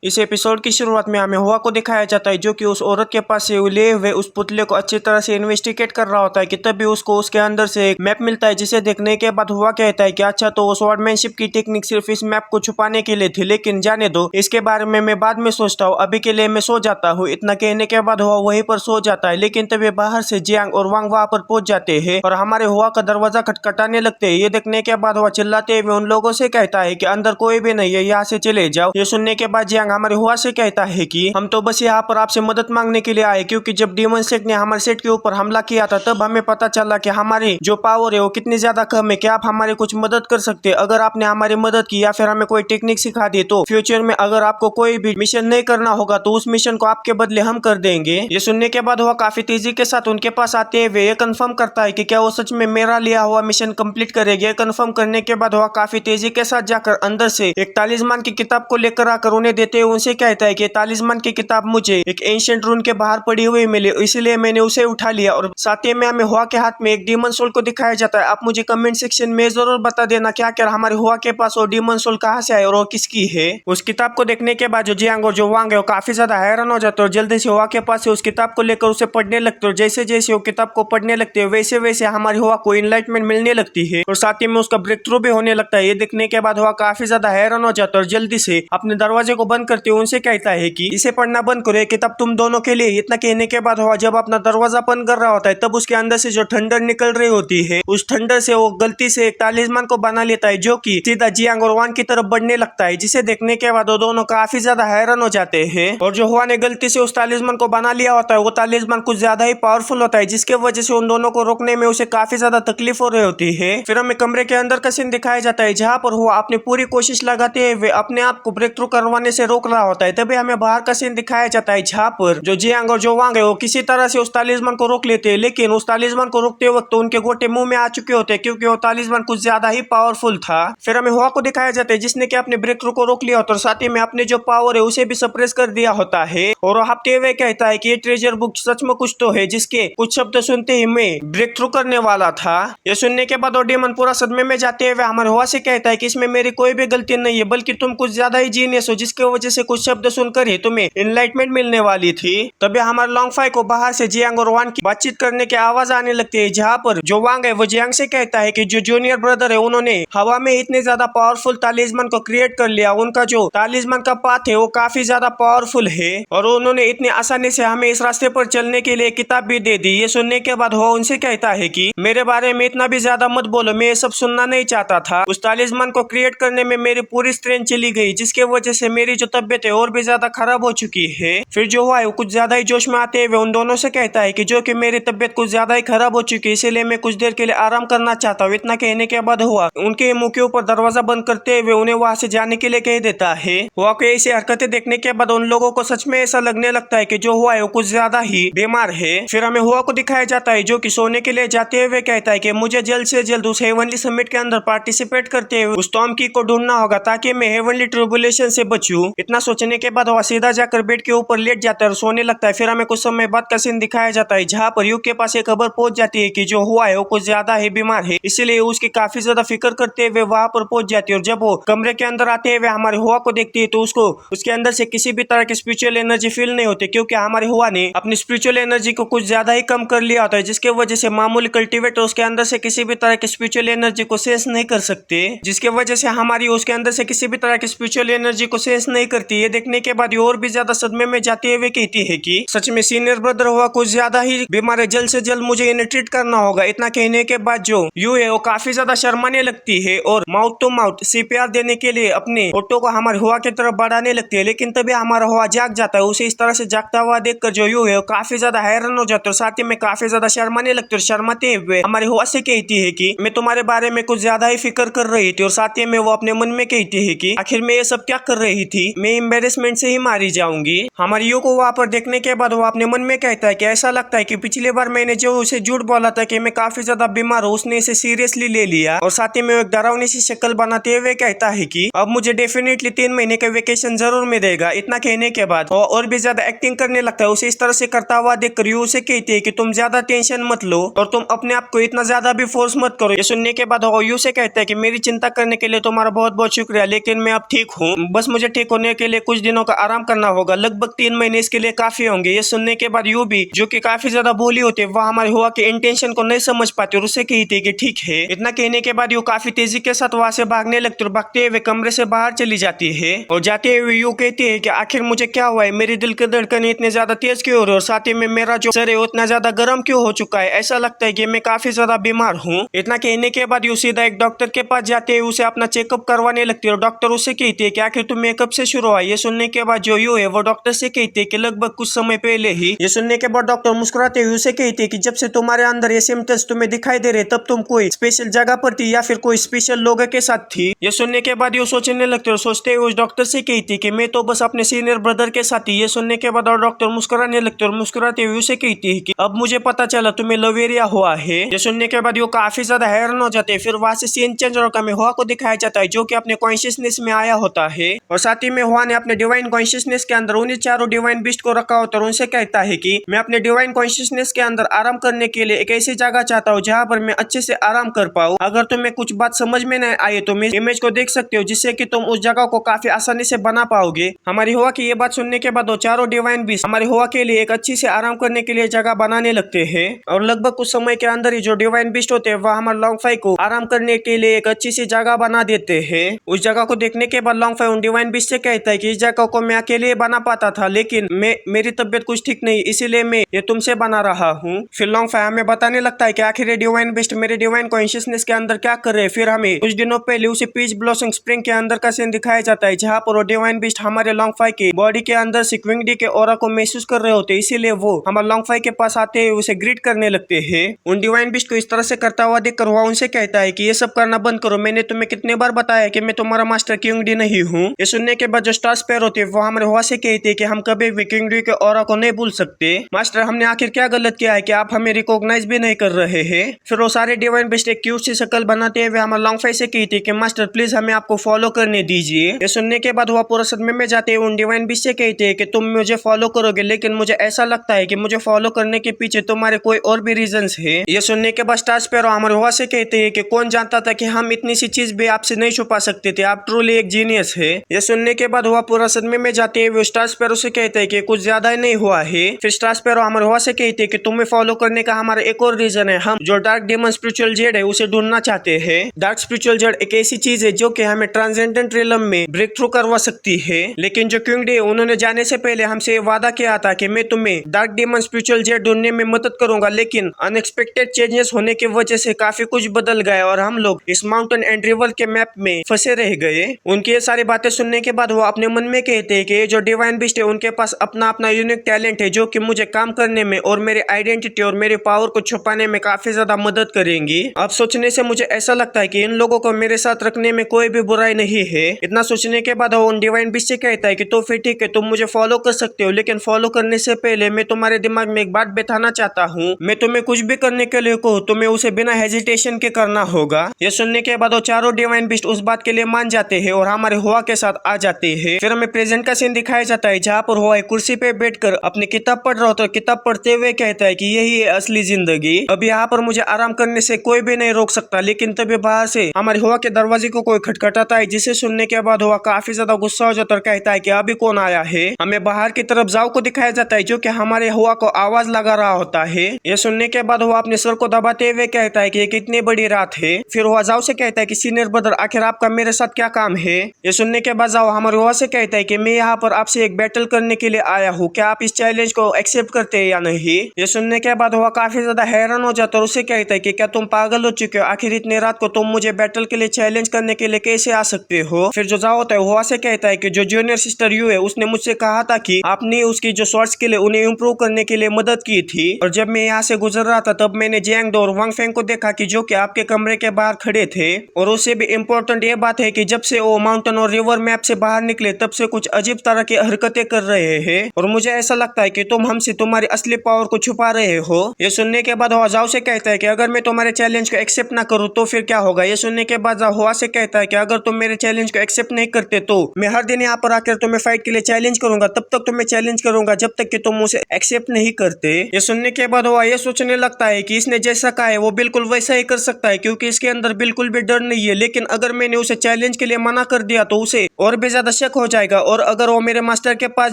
इस एपिसोड की शुरुआत में हमें हुआ को दिखाया जाता है जो कि उस औरत के पास से लिए हुए उस पुतले को अच्छी तरह से इन्वेस्टिगेट कर रहा होता है कि तभी उसको उसके अंदर से एक मैप मिलता है जिसे देखने के बाद हुआ कहता है कि अच्छा तो वो स्वॉर्डमैनशिप की टेक्निक सिर्फ इस मैप को छुपाने के लिए थी, लेकिन जाने दो, इसके बारे में मैं बाद में सोचता हूँ, अभी के लिए मैं सो जाता हूँ। इतना कहने के बाद हुआ वहीं पर सो जाता है, लेकिन तभी बाहर से जियांग और वांग वहां पर पहुंच जाते हैं और हमारे हुआ का दरवाजा खटखटाने लगते हैं। ये देखने के बाद हुआ चिल्लाते हुए उन लोगों से कहता है कि अंदर कोई भी नहीं है, यहाँ से चले जाओ। ये सुनने के बाद जियांग हमारे हुआ से कहता है कि हम तो बस यहाँ पर आपसे मदद मांगने के लिए आए, क्योंकि जब डीमन सेट ने हमारे सेट के ऊपर हमला किया था तब हमें पता चला कि हमारी जो पावर है वो कितनी ज्यादा कम है। क्या आप हमारी कुछ मदद कर सकते हैं? अगर आपने हमारी मदद की या फिर हमें कोई टेक्निक सिखा दी तो फ्यूचर में अगर आपको कोई भी मिशन नहीं करना होगा तो उस मिशन को आपके बदले हम कर देंगे। ये सुनने के बाद वह काफी तेजी के साथ उनके पास आते हुए ये कंफर्म करता है कि क्या वो सच में मेरा लिया हुआ मिशन कंप्लीट करेगी। ये कंफर्म करने के बाद वह काफी तेजी के साथ जाकर अंदर से एक तालिस्मान की किताब को लेकर आकर उन्हें देते हुए उनसे कहता है कि तालिस्मान की किताब मुझे एक एंशिएंट रून के बाहर पड़ी हुई मिली, इसलिए मैंने उसे उठा लिया। और साथ ही में हमें हुआ के हाथ में एक डीमन सोल को दिखाया जाता है। आप मुझे कमेंट सेक्शन में जरूर बता देना क्या क्या हमारे हुआ के पास वो डीमन सोल कहाँ से आए और वो किसकी है। उस किताब को देखने के बाद जो जियांग और जो वांग है वो काफी ज्यादा हैरान हो जाते और जल्दी से हुआ के पास से उस किताब को लेकर उसे पढ़ने लगते और जैसे जैसे वो किताब को पढ़ने लगते हैं वैसे वैसे हमारी हुआ को इनलाइटमेंट मिलने लगती है और साथ ही में उसका ब्रेक थ्रू भी होने लगता है। ये देखने के बाद हुआ काफी ज्यादा हैरान हो जाता है और जल्दी से अपने दरवाजे को बंद करते हुए उनसे कहता है कि इसे पढ़ना बंद करो, ये किताब तुम दोनों के लिए। इतना कहने के बाद हुआ जब अपना दरवाजा बंद कर रहा होता है तब उसके अंदर से जो ठंडर निकल रही होती है उस ठंडर से वो गलती से एक तालिस्मान को बना लेता है जो कि सीधा जियांग और वान की तरफ बढ़ने लगता है, जिसे देखने के बाद वो दोनों काफी ज्यादा हैरान हो जाते हैं। और जो हुआ ने गलती से उस तालिस्मान को बना लिया होता है वो तालिस्मान कुछ ज्यादा ही पावरफुल होता है, जिसके वजह से उन दोनों को रोकने में उसे काफी ज्यादा तकलीफ हो रही होती है। फिर हमें कमरे के अंदर का सीन दिखाया जाता है जहाँ पर हुआ अपनी पूरी कोशिश लगाते हुए अपने आप को ब्रेक थ्रू करवाने से रोक रहा होता है। तभी हमें बाहर का सीन दिखाया जाता है जहाँ पर जो जियांग और जो वांग है वो किसी तरह से उस तालिस्मान को रोक लेते हैं, लेकिन उस तालिस्मान को रोकते वक्त तो उनके गोटे मुंह में आ चुके होते हैं क्योंकि वो तालिस्मान कुछ ज्यादा ही पावरफुल था। फिर हमें हुआ को दिखाया जाता है जिसने कि अपने ब्रेक थ्रू को रोक लिया होता है और साथ ही में अपने जो पावर है उसे भी सप्रेस कर दिया होता है। और वो हफ्ते हुए कहता है कि ये ट्रेजर बुक सच में कुछ तो है जिसके कुछ शब्द सुनते ही मैं ब्रेक थ्रू करने वाला था। ये सुनने के बाद डेमन पूरा सदमे में जाते हुए हमारे हुआ से कहता है कि इसमें मेरी कोई भी गलती नहीं है, बल्कि तुम कुछ ज्यादा ही जीनियस हो जिसकी वजह से कुछ शब्द सुनकर ही तुम्हें एनलाइटमेंट मिलने वाली थी। तभी हमारे लॉन्ग फाई को बाहर से जियांग और वान की बातचीत करने की आवाज आने लगती है जहाँ पर जो वांग है वो जियांग से कहता है कि जो जूनियर ब्रदर है उन्होंने हवा में इतने ज्यादा पावरफुल तालिस्मान को क्रिएट कर लिया, उनका जो तालिस्मान का पाथ है वो काफी ज्यादा पावरफुल है और उन्होंने इतने आसानी से हमें इस रास्ते पर चलने के लिए किताब भी दे दी। ये सुनने के बाद वो उनसे कहता है कि मेरे बारे में इतना भी ज्यादा मत बोलो, मैं ये सब सुनना नहीं चाहता था। उस तालिस्मान को क्रिएट करने में मेरी पूरी स्ट्रेंथ चली गई जिसके वजह से मेरी जो तबियत है और भी ज्यादा खराब हो चुकी है। फिर जो हुआ है वो कुछ ज्यादा ही जोश में आते हुए उन दोनों से कहता है कि जो कि मेरी तबियत कुछ ज्यादा ही खराब हो चुकी है, इसीलिए मैं कुछ देर के लिए आराम करना चाहता हूँ। इतना कहने के बाद हुआ उनके मुंह के ऊपर दरवाजा बंद करते हुए उन्हें वहां से जाने के लिए कह देता है। हुआ को ऐसी हरकतें देखने के बाद उन लोगों को सच में ऐसा लगने लगता है कि जो हुआ है वो कुछ ज्यादा ही बीमार है। फिर हमें हुआ को दिखाया जाता है जो कि सोने के लिए जाते हुए कहता है कि मुझे जल्द से जल्द उस हेवनली समिट के अंदर पार्टिसिपेट करते हुए उस टॉम की को ढूंढना होगा ताकि मैं हेवनली ट्रिब्युलेशन से बचूं। इतना सोचने के बाद वह सीधा जाकर बेड के ऊपर लेट जाता है और सोने लगता है। फिर हमें कुछ समय बाद का सीन दिखाया जाता है जहाँ पर युग के पास एक खबर पहुंच जाती है कि जो हुआ है वो कुछ ज्यादा ही बीमार है, इसीलिए उसकी काफी ज्यादा फिक्र करते हुए वहां पर पहुंच जाती है। और जब वो कमरे के अंदर आते हुए हमारे हुआ को देखती है तो उसको उसके अंदर से किसी भी तरह की स्पिरिचुअल एनर्जी फील नहीं होती, क्योंकि हमारे हुआ ने अपनी स्पिरिचुअल एनर्जी को कुछ ज्यादा ही कम कर लिया होता है, जिसके वजह से मामूली कल्टिवेटर उसके अंदर से किसी भी तरह की स्पिरिचुअल एनर्जी को सेंस नहीं कर सकते, जिसके वजह से हमारी उसके अंदर से किसी भी तरह की स्पिरिचुअल एनर्जी को सेंस नहीं करती। ये देखने के बाद और भी ज्यादा सदमे में जाते हुए कहती है कि सच में सीनियर ब्रदर हुआ कुछ ज्यादा ही बीमार है, जल्द से जल्द मुझे इन्हें ट्रीट करना होगा। इतना कहने के बाद जो यू है वो काफी ज्यादा शर्माने लगती है और माउथ टू माउथ सीपीआर देने के लिए अपने ऑटो को हमारे हुआ की तरफ बढ़ाने लगती है, लेकिन तभी हमारा हुआ जाग जाता है। उसे इस तरह से जागता हुआ देखकर जो यू है वो काफी ज्यादा हैरान हो जाता है और साथ ही में काफी ज्यादा शर्माने लगते और शर्माते हुए हमारे हुआ से कहती है कि मैं तुम्हारे बारे में कुछ ज्यादा ही फिक्र कर रही थी। और साथ ही में वो अपने मन में कहती है कि आखिर मैं ये सब क्या कर रही थी, मैं एम्बेरसमेंट से ही मारी जाऊंगी। हमारी यू को वहां पर देखने के बाद वो अपने मन में कहता है कि ऐसा लगता है कि पिछली बार मैंने जो उसे झूठ बोला था कि मैं काफी ज्यादा बीमार हूँ उसने इसे सीरियसली ले लिया। और साथ ही में एक डरावनी सी शक्ल बनाते हुए कहता है कि अब मुझे डेफिनेटली 3 महीने का वेकेशन जरूर मिलेगा। इतना कहने के बाद वो और भी ज्यादा एक्टिंग करने लगता है। उसे इस तरह से करता हुआ देखकर यू उसे कहती है कि तुम ज्यादा टेंशन मत लो और तुम अपने आप को इतना ज्यादा भी फोर्स मत करो। ये सुनने के बाद वो यू से कहता है कि मेरी चिंता करने के लिए तुम्हारा बहुत बहुत शुक्रिया, लेकिन मैं अब ठीक हूँ, बस मुझे ठीक होने होने के लिए कुछ दिनों का आराम करना होगा, लगभग 3 महीने इसके लिए काफी होंगे। ये सुनने के बाद यू भी, जो कि काफी ज्यादा भोली होती है, वह हमारे हुआ के इंटेंशन को नहीं समझ पाती और उसे कहती कि ठीक है। इतना कहने के बाद यू काफी तेजी के साथ वहां से भागने लगती और भागते हुए कमरे से बाहर चली जाती है और जाते हुए यू कहती है कि आखिर मुझे क्या हुआ है, मेरी दिल की धड़कन इतने ज्यादा तेज क्यों हो रही है और साथ ही में मेरा जो सर है उतना ज्यादा गर्म क्यों हो चुका है, ऐसा लगता है कि मैं काफी ज्यादा बीमार हूँ। इतना कहने के बाद यू सीधा एक डॉक्टर के पास जाते हुए उसे अपना चेकअप करवाने लगती है और डॉक्टर उससे कहती है कि आखिर तुम्हें कब से शुरू हुआ। ये सुनने के बाद जो यू है वो डॉक्टर से कहती है कि लगभग कुछ समय पहले ही। ये सुनने के बाद डॉक्टर मुस्कुराते हुए उसे कहती है कि जब से तुम्हारे अंदर ये सिम्टम्स तुम्हें दिखाई दे रहे तब तुम कोई स्पेशल जगह पर थी या फिर कोई स्पेशल लोगों के साथ थी। ये सुनने के बाद ये सोचने लगते और सोचते हुए उस डॉक्टर से कहती कि मैं तो बस अपने सीनियर ब्रदर के साथ ही। ये सुनने के बाद और डॉक्टर मुस्कुराने लगते और मुस्कुराते हुए उसे कहती है कि अब मुझे पता चला तुम्हें लवेरिया हुआ है। ये सुनने के बाद वो काफी ज्यादा हैरान हो जाते हैं। फिर वहां से सीन चेंज और हमें हुआ को दिखाया जाता है जो कि अपने कॉन्शियसनेस में आया होता है और साथ ही में हुआ ने अपने डिवाइन कॉन्शियसनेस के अंदर उन्हीं चारों डिवाइन बीस्ट को रखा होता है और उनसे कहता है कि मैं अपने डिवाइन कॉन्शियसनेस के अंदर आराम करने के लिए एक ऐसी जगह चाहता हूँ जहाँ पर मैं अच्छे से आराम कर पाऊँ। अगर तुम्हें कुछ बात समझ में नहीं आए तो मैं इमेज को देख सकते हो जिससे कि तुम उस जगह को काफी आसानी से बना पाओगे। हमारी हुआ की ये बात सुनने के बाद वो चारों डिवाइन बीस्ट हमारी हुआ के लिए एक अच्छी से आराम करने के लिए जगह बनाने लगते हैं और लगभग कुछ समय के अंदर ही जो डिवाइन बीस्ट होते हैं वह हमारे लॉन्गफाई को आराम करने के लिए एक अच्छी सी जगह बना देते हैं। उस जगह को देखने के बाद लॉन्गफाई उन डिवाइन बीस्ट से कहता है कि इस जगह को मैं अकेले बना पाता था लेकिन मेरी तबियत कुछ ठीक नहीं इसीलिए मैं ये तुमसे बना रहा हूँ। फिर लॉन्गफाई हमें बताने लगता है कि आखिर डिवाइन बीस्ट मेरे डिवाइन कॉन्शियसनेस के अंदर क्या कर रहे हैं। फिर हमें कुछ दिनों पहले उसे पीच ब्लॉसम स्प्रिंग के अंदर का सीन दिखाया जाता है जहाँ पर वो डिवाइन बीस्ट हमारे लॉन्गफाई के बॉडी के अंदर से क्विंगडी के ऑरा को महसूस कर रहे होते, इसीलिए वो हमारे लॉन्गफाई के पास आते हुए उसे ग्रीट करने लगते हैं। उन डिवाइन बीस्ट को इस तरह से करता हुआ देखकर वह उनसे कहता है कि ये सब करना बंद करो, मैंने तुम्हें कितने बार बताया कि मैं तुम्हारा मास्टर क्विंगडी नहीं हूँ। ये सुनने के बाद जो स्टार स्पैरो होते वो हमारे हुआ से कहते हैं कि हम कभी भी क्विंगडी के ऑरा को नहीं भूल सकते। मास्टर हमने आखिर क्या गलत किया है कि आप हमें रिकॉग्नाइज भी नहीं कर रहे हैं। फिर वो सारे डिवाइन बीस्ट एक क्यूट सी शक्ल बनाते हुए हमारे लॉन्गफाई से कहते हैं कि मास्टर प्लीज हमें आपको फॉलो करने दीजिए। ये सुनने के बाद वह पूरा सदमे में जाते हुए उन डिवाइन बीस्ट से कहते हैं कि तुम मुझे फॉलो करोगे लेकिन मुझे ऐसा लगता है कि मुझे फॉलो करने के पीछे तुम्हारे कोई और भी रीजंस है। ये सुनने के बाद स्टार स्पैरो हमारे हुआ से कहते हैं कि कौन जानता था कि हम इतनी सी चीज भी आपसे नहीं छुपा सकते थे, आप ट्रूली एक जीनियस है। ये सुनने के बाद हुआ पूरा सदमे में जाते हुए स्टार स्पैरो से कहते हैं कि कुछ ज्यादा ही नहीं हुआ है। फिर स्टार स्पैरो हमारे हुआ से कहते हैं कि तुम्हें फॉलो करने का हमारा एक और रीजन है, हम जो डार्क डेमन स्पिरिचुअल जेड है उसे ढूंढना चाहते हैं। डार्क स्पिरिचुअल जेड एक ऐसी चीज है जो कि हमें ट्रांसेंडेंट रियलम में ब्रेक थ्रू करवा सकती है, लेकिन जो क्विंगडी है उन्होंने जाने से पहले हमसे वादा किया था कि मैं तुम्हें डार्क डेमन स्पिरिचुअल जेड ढूंढने में मदद करूंगा, लेकिन अनएक्सपेक्टेड चेंजेस होने की वजह से काफी कुछ बदल गया और हम लोग इस माउंटेन एंड रिवर के मैप में फंसे रह गए। उनकी ये सारी बातें सुनने के बाद वो अपने मन में कहते हैं कि जो डिवाइन बीस्ट है उनके पास अपना अपना यूनिक टैलेंट है जो कि मुझे काम करने में और मेरे आइडेंटिटी और मेरे पावर को छुपाने में काफी ज्यादा मदद करेंगी। अब सोचने से मुझे ऐसा लगता है कि इन लोगों को मेरे साथ रखने में कोई भी बुराई नहीं है। इतना सोचने के बाद वो उन डिवाइन बीस्ट से कहता है कि तो फिर ठीक है, तुम मुझे फॉलो कर सकते हो, लेकिन फॉलो करने से पहले मैं तुम्हारे दिमाग में एक बात बैठाना चाहता हूँ। मैं तुम्हें कुछ भी करने के लिए कहूँ तुम्हें उसे बिना हेजिटेशन के करना होगा। ये सुनने के बाद वो चारों डिवाइन बीस्ट उस बात के लिए मान जाते हैं और हमारे हुआ के साथ आ जाते हैं। फिर हमें प्रेजेंट का सीन दिखाया जाता है जहाँ पर हुआ कुर्सी पे बैठकर अपनी किताब पढ़ रहा होता है। किताब पढ़ते हुए कहता है कि यही है असली जिंदगी, अब यहाँ पर मुझे आराम करने से कोई भी नहीं रोक सकता। लेकिन तभी बाहर से हमारे हुआ के दरवाजे को कोई खटखटाता है, जिसे सुनने के बाद हुआ काफी ज्यादा गुस्सा हो जाता है और कहता है कि अभी कौन आया है। हमें बाहर की तरफ जाओ को दिखाया जाता है जो कि हमारे हुआ को आवाज लगा रहा होता है। ये सुनने के बाद हुआ अपने सर को दबाते हुए कहता है कि ये कितनी बड़ी रात है। फिर हुआ जाओ से कहता है कि सीनियर ब्रदर आखिर आपका मेरे साथ क्या काम है। ये सुनने के बाद जाओ हमारे हुआ से कहता है कि मैं यहाँ पर आपसे एक बैटल करने के लिए आया हूँ, क्या आप इस चैलेंज को एक्सेप्ट करते हैं या नहीं। ये सुनने के बाद हुआ काफी ज्यादा हैरान हो जाता है और उसे कहता है कि क्या तुम पागल हो चुके हो, आखिर इतनी रात को तुम मुझे बैटल के लिए चैलेंज करने के लिए कैसे आ सकते हो। फिर जो जाओ होता है हुआ से कहता है कि जो जूनियर सिस्टर यू है उसने मुझसे कहा था कि आपने उसकी जो शॉर्ट्स के लिए उन्हें इम्प्रूव करने के लिए मदद की थी, और जब मैं यहाँ से गुजर रहा था तब मैंने जियांग डो और वांग फेंग को देखा कि जो कि आपके कमरे के बाहर खड़े थे। और उससे भी इम्पोर्टेंट ये बात है कि जब से वो माउंटेन और रिवर मैप से बाहर निकले तब से कुछ अजीब तरह की हरकतें कर रहे हैं और मुझे ऐसा लगता है कि तुम हमसे तुम्हारी असली पावर को छुपा रहे हो। ये सुनने के बाद हुआ से कहता है कि अगर मैं तुम्हारे चैलेंज को एक्सेप्ट ना करूँ तो फिर क्या होगा। ये सुनने के बाद हुआ से कहता है कि अगर तुम मेरे चैलेंज को एक्सेप्ट नहीं करते तो मैं हर दिन यहाँ पर आकर तुम्हें फाइट के लिए चैलेंज करूंगा, तब तक तुम्हें चैलेंज करूंगा जब तक कि तुम उसे एक्सेप्ट नहीं करते। ये सुनने के बाद हुआ ये सोचने लगता है कि इसने जैसा कहा है वो बिल्कुल वैसा ही कर सकता है क्योंकि इसके अंदर बिल्कुल भी डर नहीं है, लेकिन अगर मैंने उसे चैलेंज के लिए मना कर दिया तो उसे और भी ज्यादा शक हो जाएगा और अगर वो मेरे मास्टर के पास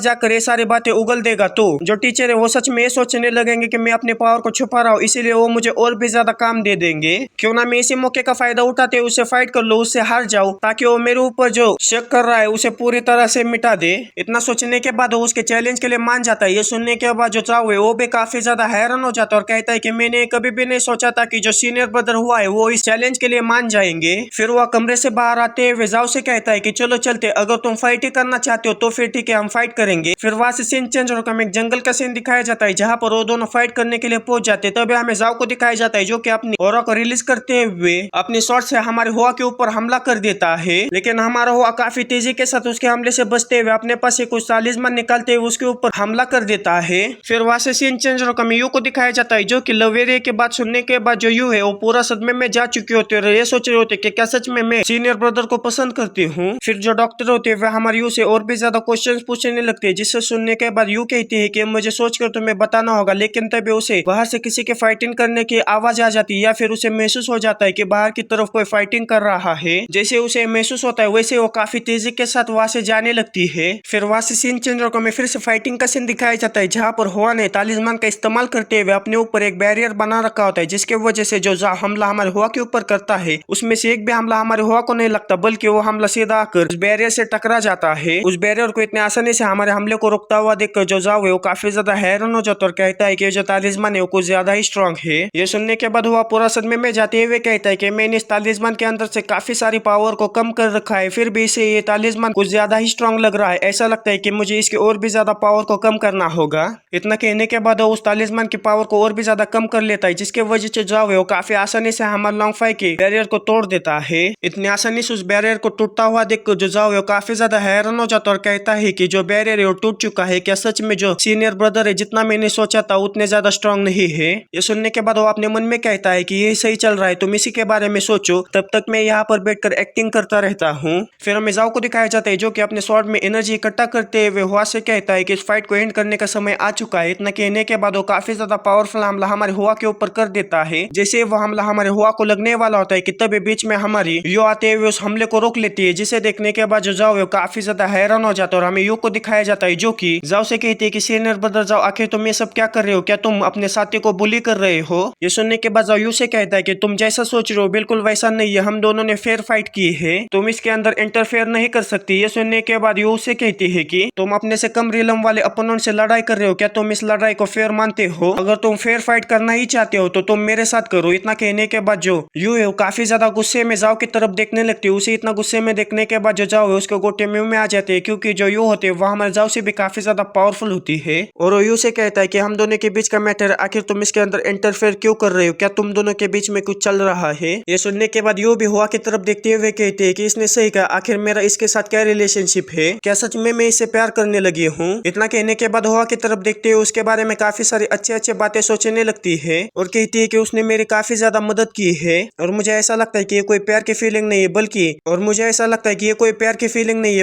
जाकर ये सारी बातें उगल देगा तो जो टीचर है वो सच में ये सोचने लगेंगे कि मैं अपने पावर को छुपा रहा हूँ, इसीलिए वो मुझे और भी ज्यादा काम दे देंगे। क्यों ना मैं इसी मौके का फायदा उठाते उससे फाइट कर लो, उससे हार जाऊं, ताकि वो मेरे ऊपर जो शक कर रहा है उसे पूरी तरह से मिटा दे। इतना सोचने के बाद वो उसके चैलेंज के लिए मान जाता है। ये सुनने के बाद जो चाव है वो भी काफी ज्यादा हैरान हो जाता है और कहता है कि मैंने कभी भी नहीं सोचा था कि जो सीनियर ब्रदर हुआ है वो इस चैलेंज के लिए मान जाएंगे। फिर वह कमरे से बाहर आते हुए जाओ से कहता है कि चलो चलते, अगर तुम फाइट ही करना चाहते हो तो फिर ठीक है, हम फाइट करेंगे। फिर वहां से सीन चेंज होकर एक जंगल का सीन दिखाया जाता है जहाँ पर वो दोनों फाइट करने के लिए पहुंच जाते हैं। तभी हमें जाओ को दिखाया जाता है जो कि अपनी ऑरा को रिलीज करते हुए अपनी शॉट से हमारे हुआ के ऊपर हमला कर देता है। लेकिन हमारा हुआ काफी तेजी के साथ उसके हमले से बचते हुए अपने पास से कुछ तालिस्मान निकालते हुए उसके ऊपर हमला कर देता है। फिर वहां से सीन चेंज होकर यू को दिखाया जाता है जो कि लवेरिया की बात सुनने के बाद जो यू है वो पूरा सदमे में जा चुके होते हैं और ये सोच रहे होते कि क्या सच में मैं सीनियर ब्रदर को पसंद करती हूँ। फिर जो डॉक्टर होते हैं वह हमारे यू से और भी ज्यादा क्वेश्चंस पूछने लगते हैं, जिससे सुनने के बाद यू कहती है कि मुझे सोचकर तुम्हें बताना होगा। लेकिन तभी उसे बाहर से किसी के फाइटिंग करने की आवाज आ जाती है या फिर उसे महसूस हो जाता है कि बाहर की तरफ कोई फाइटिंग कर रहा है। जैसे उसे महसूस होता है वैसे वो काफी तेजी के साथ वहां से जाने लगती है। फिर वहां से सीन चेंज होकर में फिर से फाइटिंग का सीन दिखाया जाता है जहाँ पर हुआ ने तालिस्मान का इस्तेमाल करते हुए अपने ऊपर एक बैरियर बना रखा होता है, जिसके वजह से जो हमला हमारे हुआ के ऊपर करता है उसमें से एक भी हमला हमारे हुआ को नहीं लगता, बल्कि वो हमला सीधा आकर उस बैरियर से टकरा जाता है। उस बैरियर को इतने आसानी से हमारे हमले को रोकता हुआ देखकर जो जाओ है वो काफी ज्यादा हैरान हो जाता है और कहता है कि जो तालिस्मान है वो कुछ ज्यादा ही स्ट्रॉन्ग है। ये सुनने के बाद हुआ पूरा सदमे में जाते हुए कहता है कि मैंने इस तालिस्मान के अंदर से काफी सारी पावर को कम कर रखा है, फिर भी इसे ये तालिस्मान कुछ ज्यादा ही स्ट्रॉन्ग लग रहा है। ऐसा लगता है कि मुझे इसकी और भी ज्यादा पावर को कम करना होगा। इतना कहने के बाद वो उस तालिस्मान की पावर को और भी ज्यादा कम कर लेता है, जिसके वजह से जाओ है वो काफी आसानी से हमारे लॉन्गफाई के बैरियर को तोड़ देता है। इतनी आसानी से उस बैरियर को टूटता हुआ देखकर जो जाओ है वो काफी ज्यादा हैरान हो जाता और कहता है कि जो बैरियर है वो टूट चुका है, क्या सच में जो सीनियर ब्रदर है जितना मैंने सोचा था उतने ज्यादा स्ट्रॉन्ग नहीं है। ये सुनने के बाद वो अपने मन में कहता है कि ये सही चल रहा है, तुम इसी के बारे में सोचो, तब तक मैं यहाँ पर बैठकर एक्टिंग करता रहता हूँ। फिर हमें जाओ को दिखाया जाता है जो कि अपने स्वॉर्ड में एनर्जी इकट्ठा करते हुए हुआ से कहता है कि इस फाइट को एंड करने का समय आ चुका है। इतना कहने के बाद वो काफी ज्यादा पावरफुल हमला हमारे हुआ के ऊपर कर देता है। जैसे वो हमला हमारे हुआ को लगने वाला होता है कि तभी बीच में हमारी यू आते हुए उस हमले को रोक लेती है, जिसे देखने के बाद जो जाओ काफी ज्यादा हैरान हो जाता है और हमें यू को दिखाया जाता है जो कि जाओ से कहती है कि सीनियर ब्रदर जाओ, आखिर तुम ये सब क्या कर रहे हो, क्या तुम अपने साथी को बुली कर रहे हो। ये सुनने के बाद जाओ यू से कहता है कि तुम जैसा सोच रहे हो बिल्कुल वैसा नहीं है, हम दोनों ने फेयर फाइट की है, तुम इसके अंदर इंटरफेयर नहीं कर सकती। ये सुनने के बाद यू से कहती है कि तुम अपने से कम रिलम वाले अपोनेंट से लड़ाई कर रहे हो, क्या तुम इस लड़ाई को फेयर मानते हो, अगर तुम फेयर फाइट करना ही चाहते हो तो तुम मेरे साथ करो। इतना कहने के बाद जो यू है काफी ज्यादा गुस्से में जाओ की तरफ देखने लगती है। उसे इतना गुस्से में देखने के बाद जो जाओ है उसके गोटे मुंह में आ जाते हैं, क्योंकि जो यू होते हैं वो हमारे जाओ से भी काफी ज्यादा पावरफुल होती है। और वो यू से कहता है कि हम दोनों के बीच का मैटर, आखिर तुम इसके अंदर इंटरफेयर क्यों कर रहे हो, क्या तुम दोनों के बीच में कुछ चल रहा है। ये सुनने के बाद यू भी हुआ की तरफ देखते हुए कहते हैं कि इसने सही कहा, आखिर मेरा इसके साथ क्या रिलेशनशिप है, क्या सच में मैं इससे प्यार करने लगी हूँ। इतना कहने के बाद हुआ की तरफ देखते हुए उसके बारे में काफी सारी अच्छी बातें सोचने लगती है और कहती है कि उसने मेरी काफी ज्यादा मदद की है और मुझे ऐसा लगता है कि ये कोई प्यार की फीलिंग नहीं है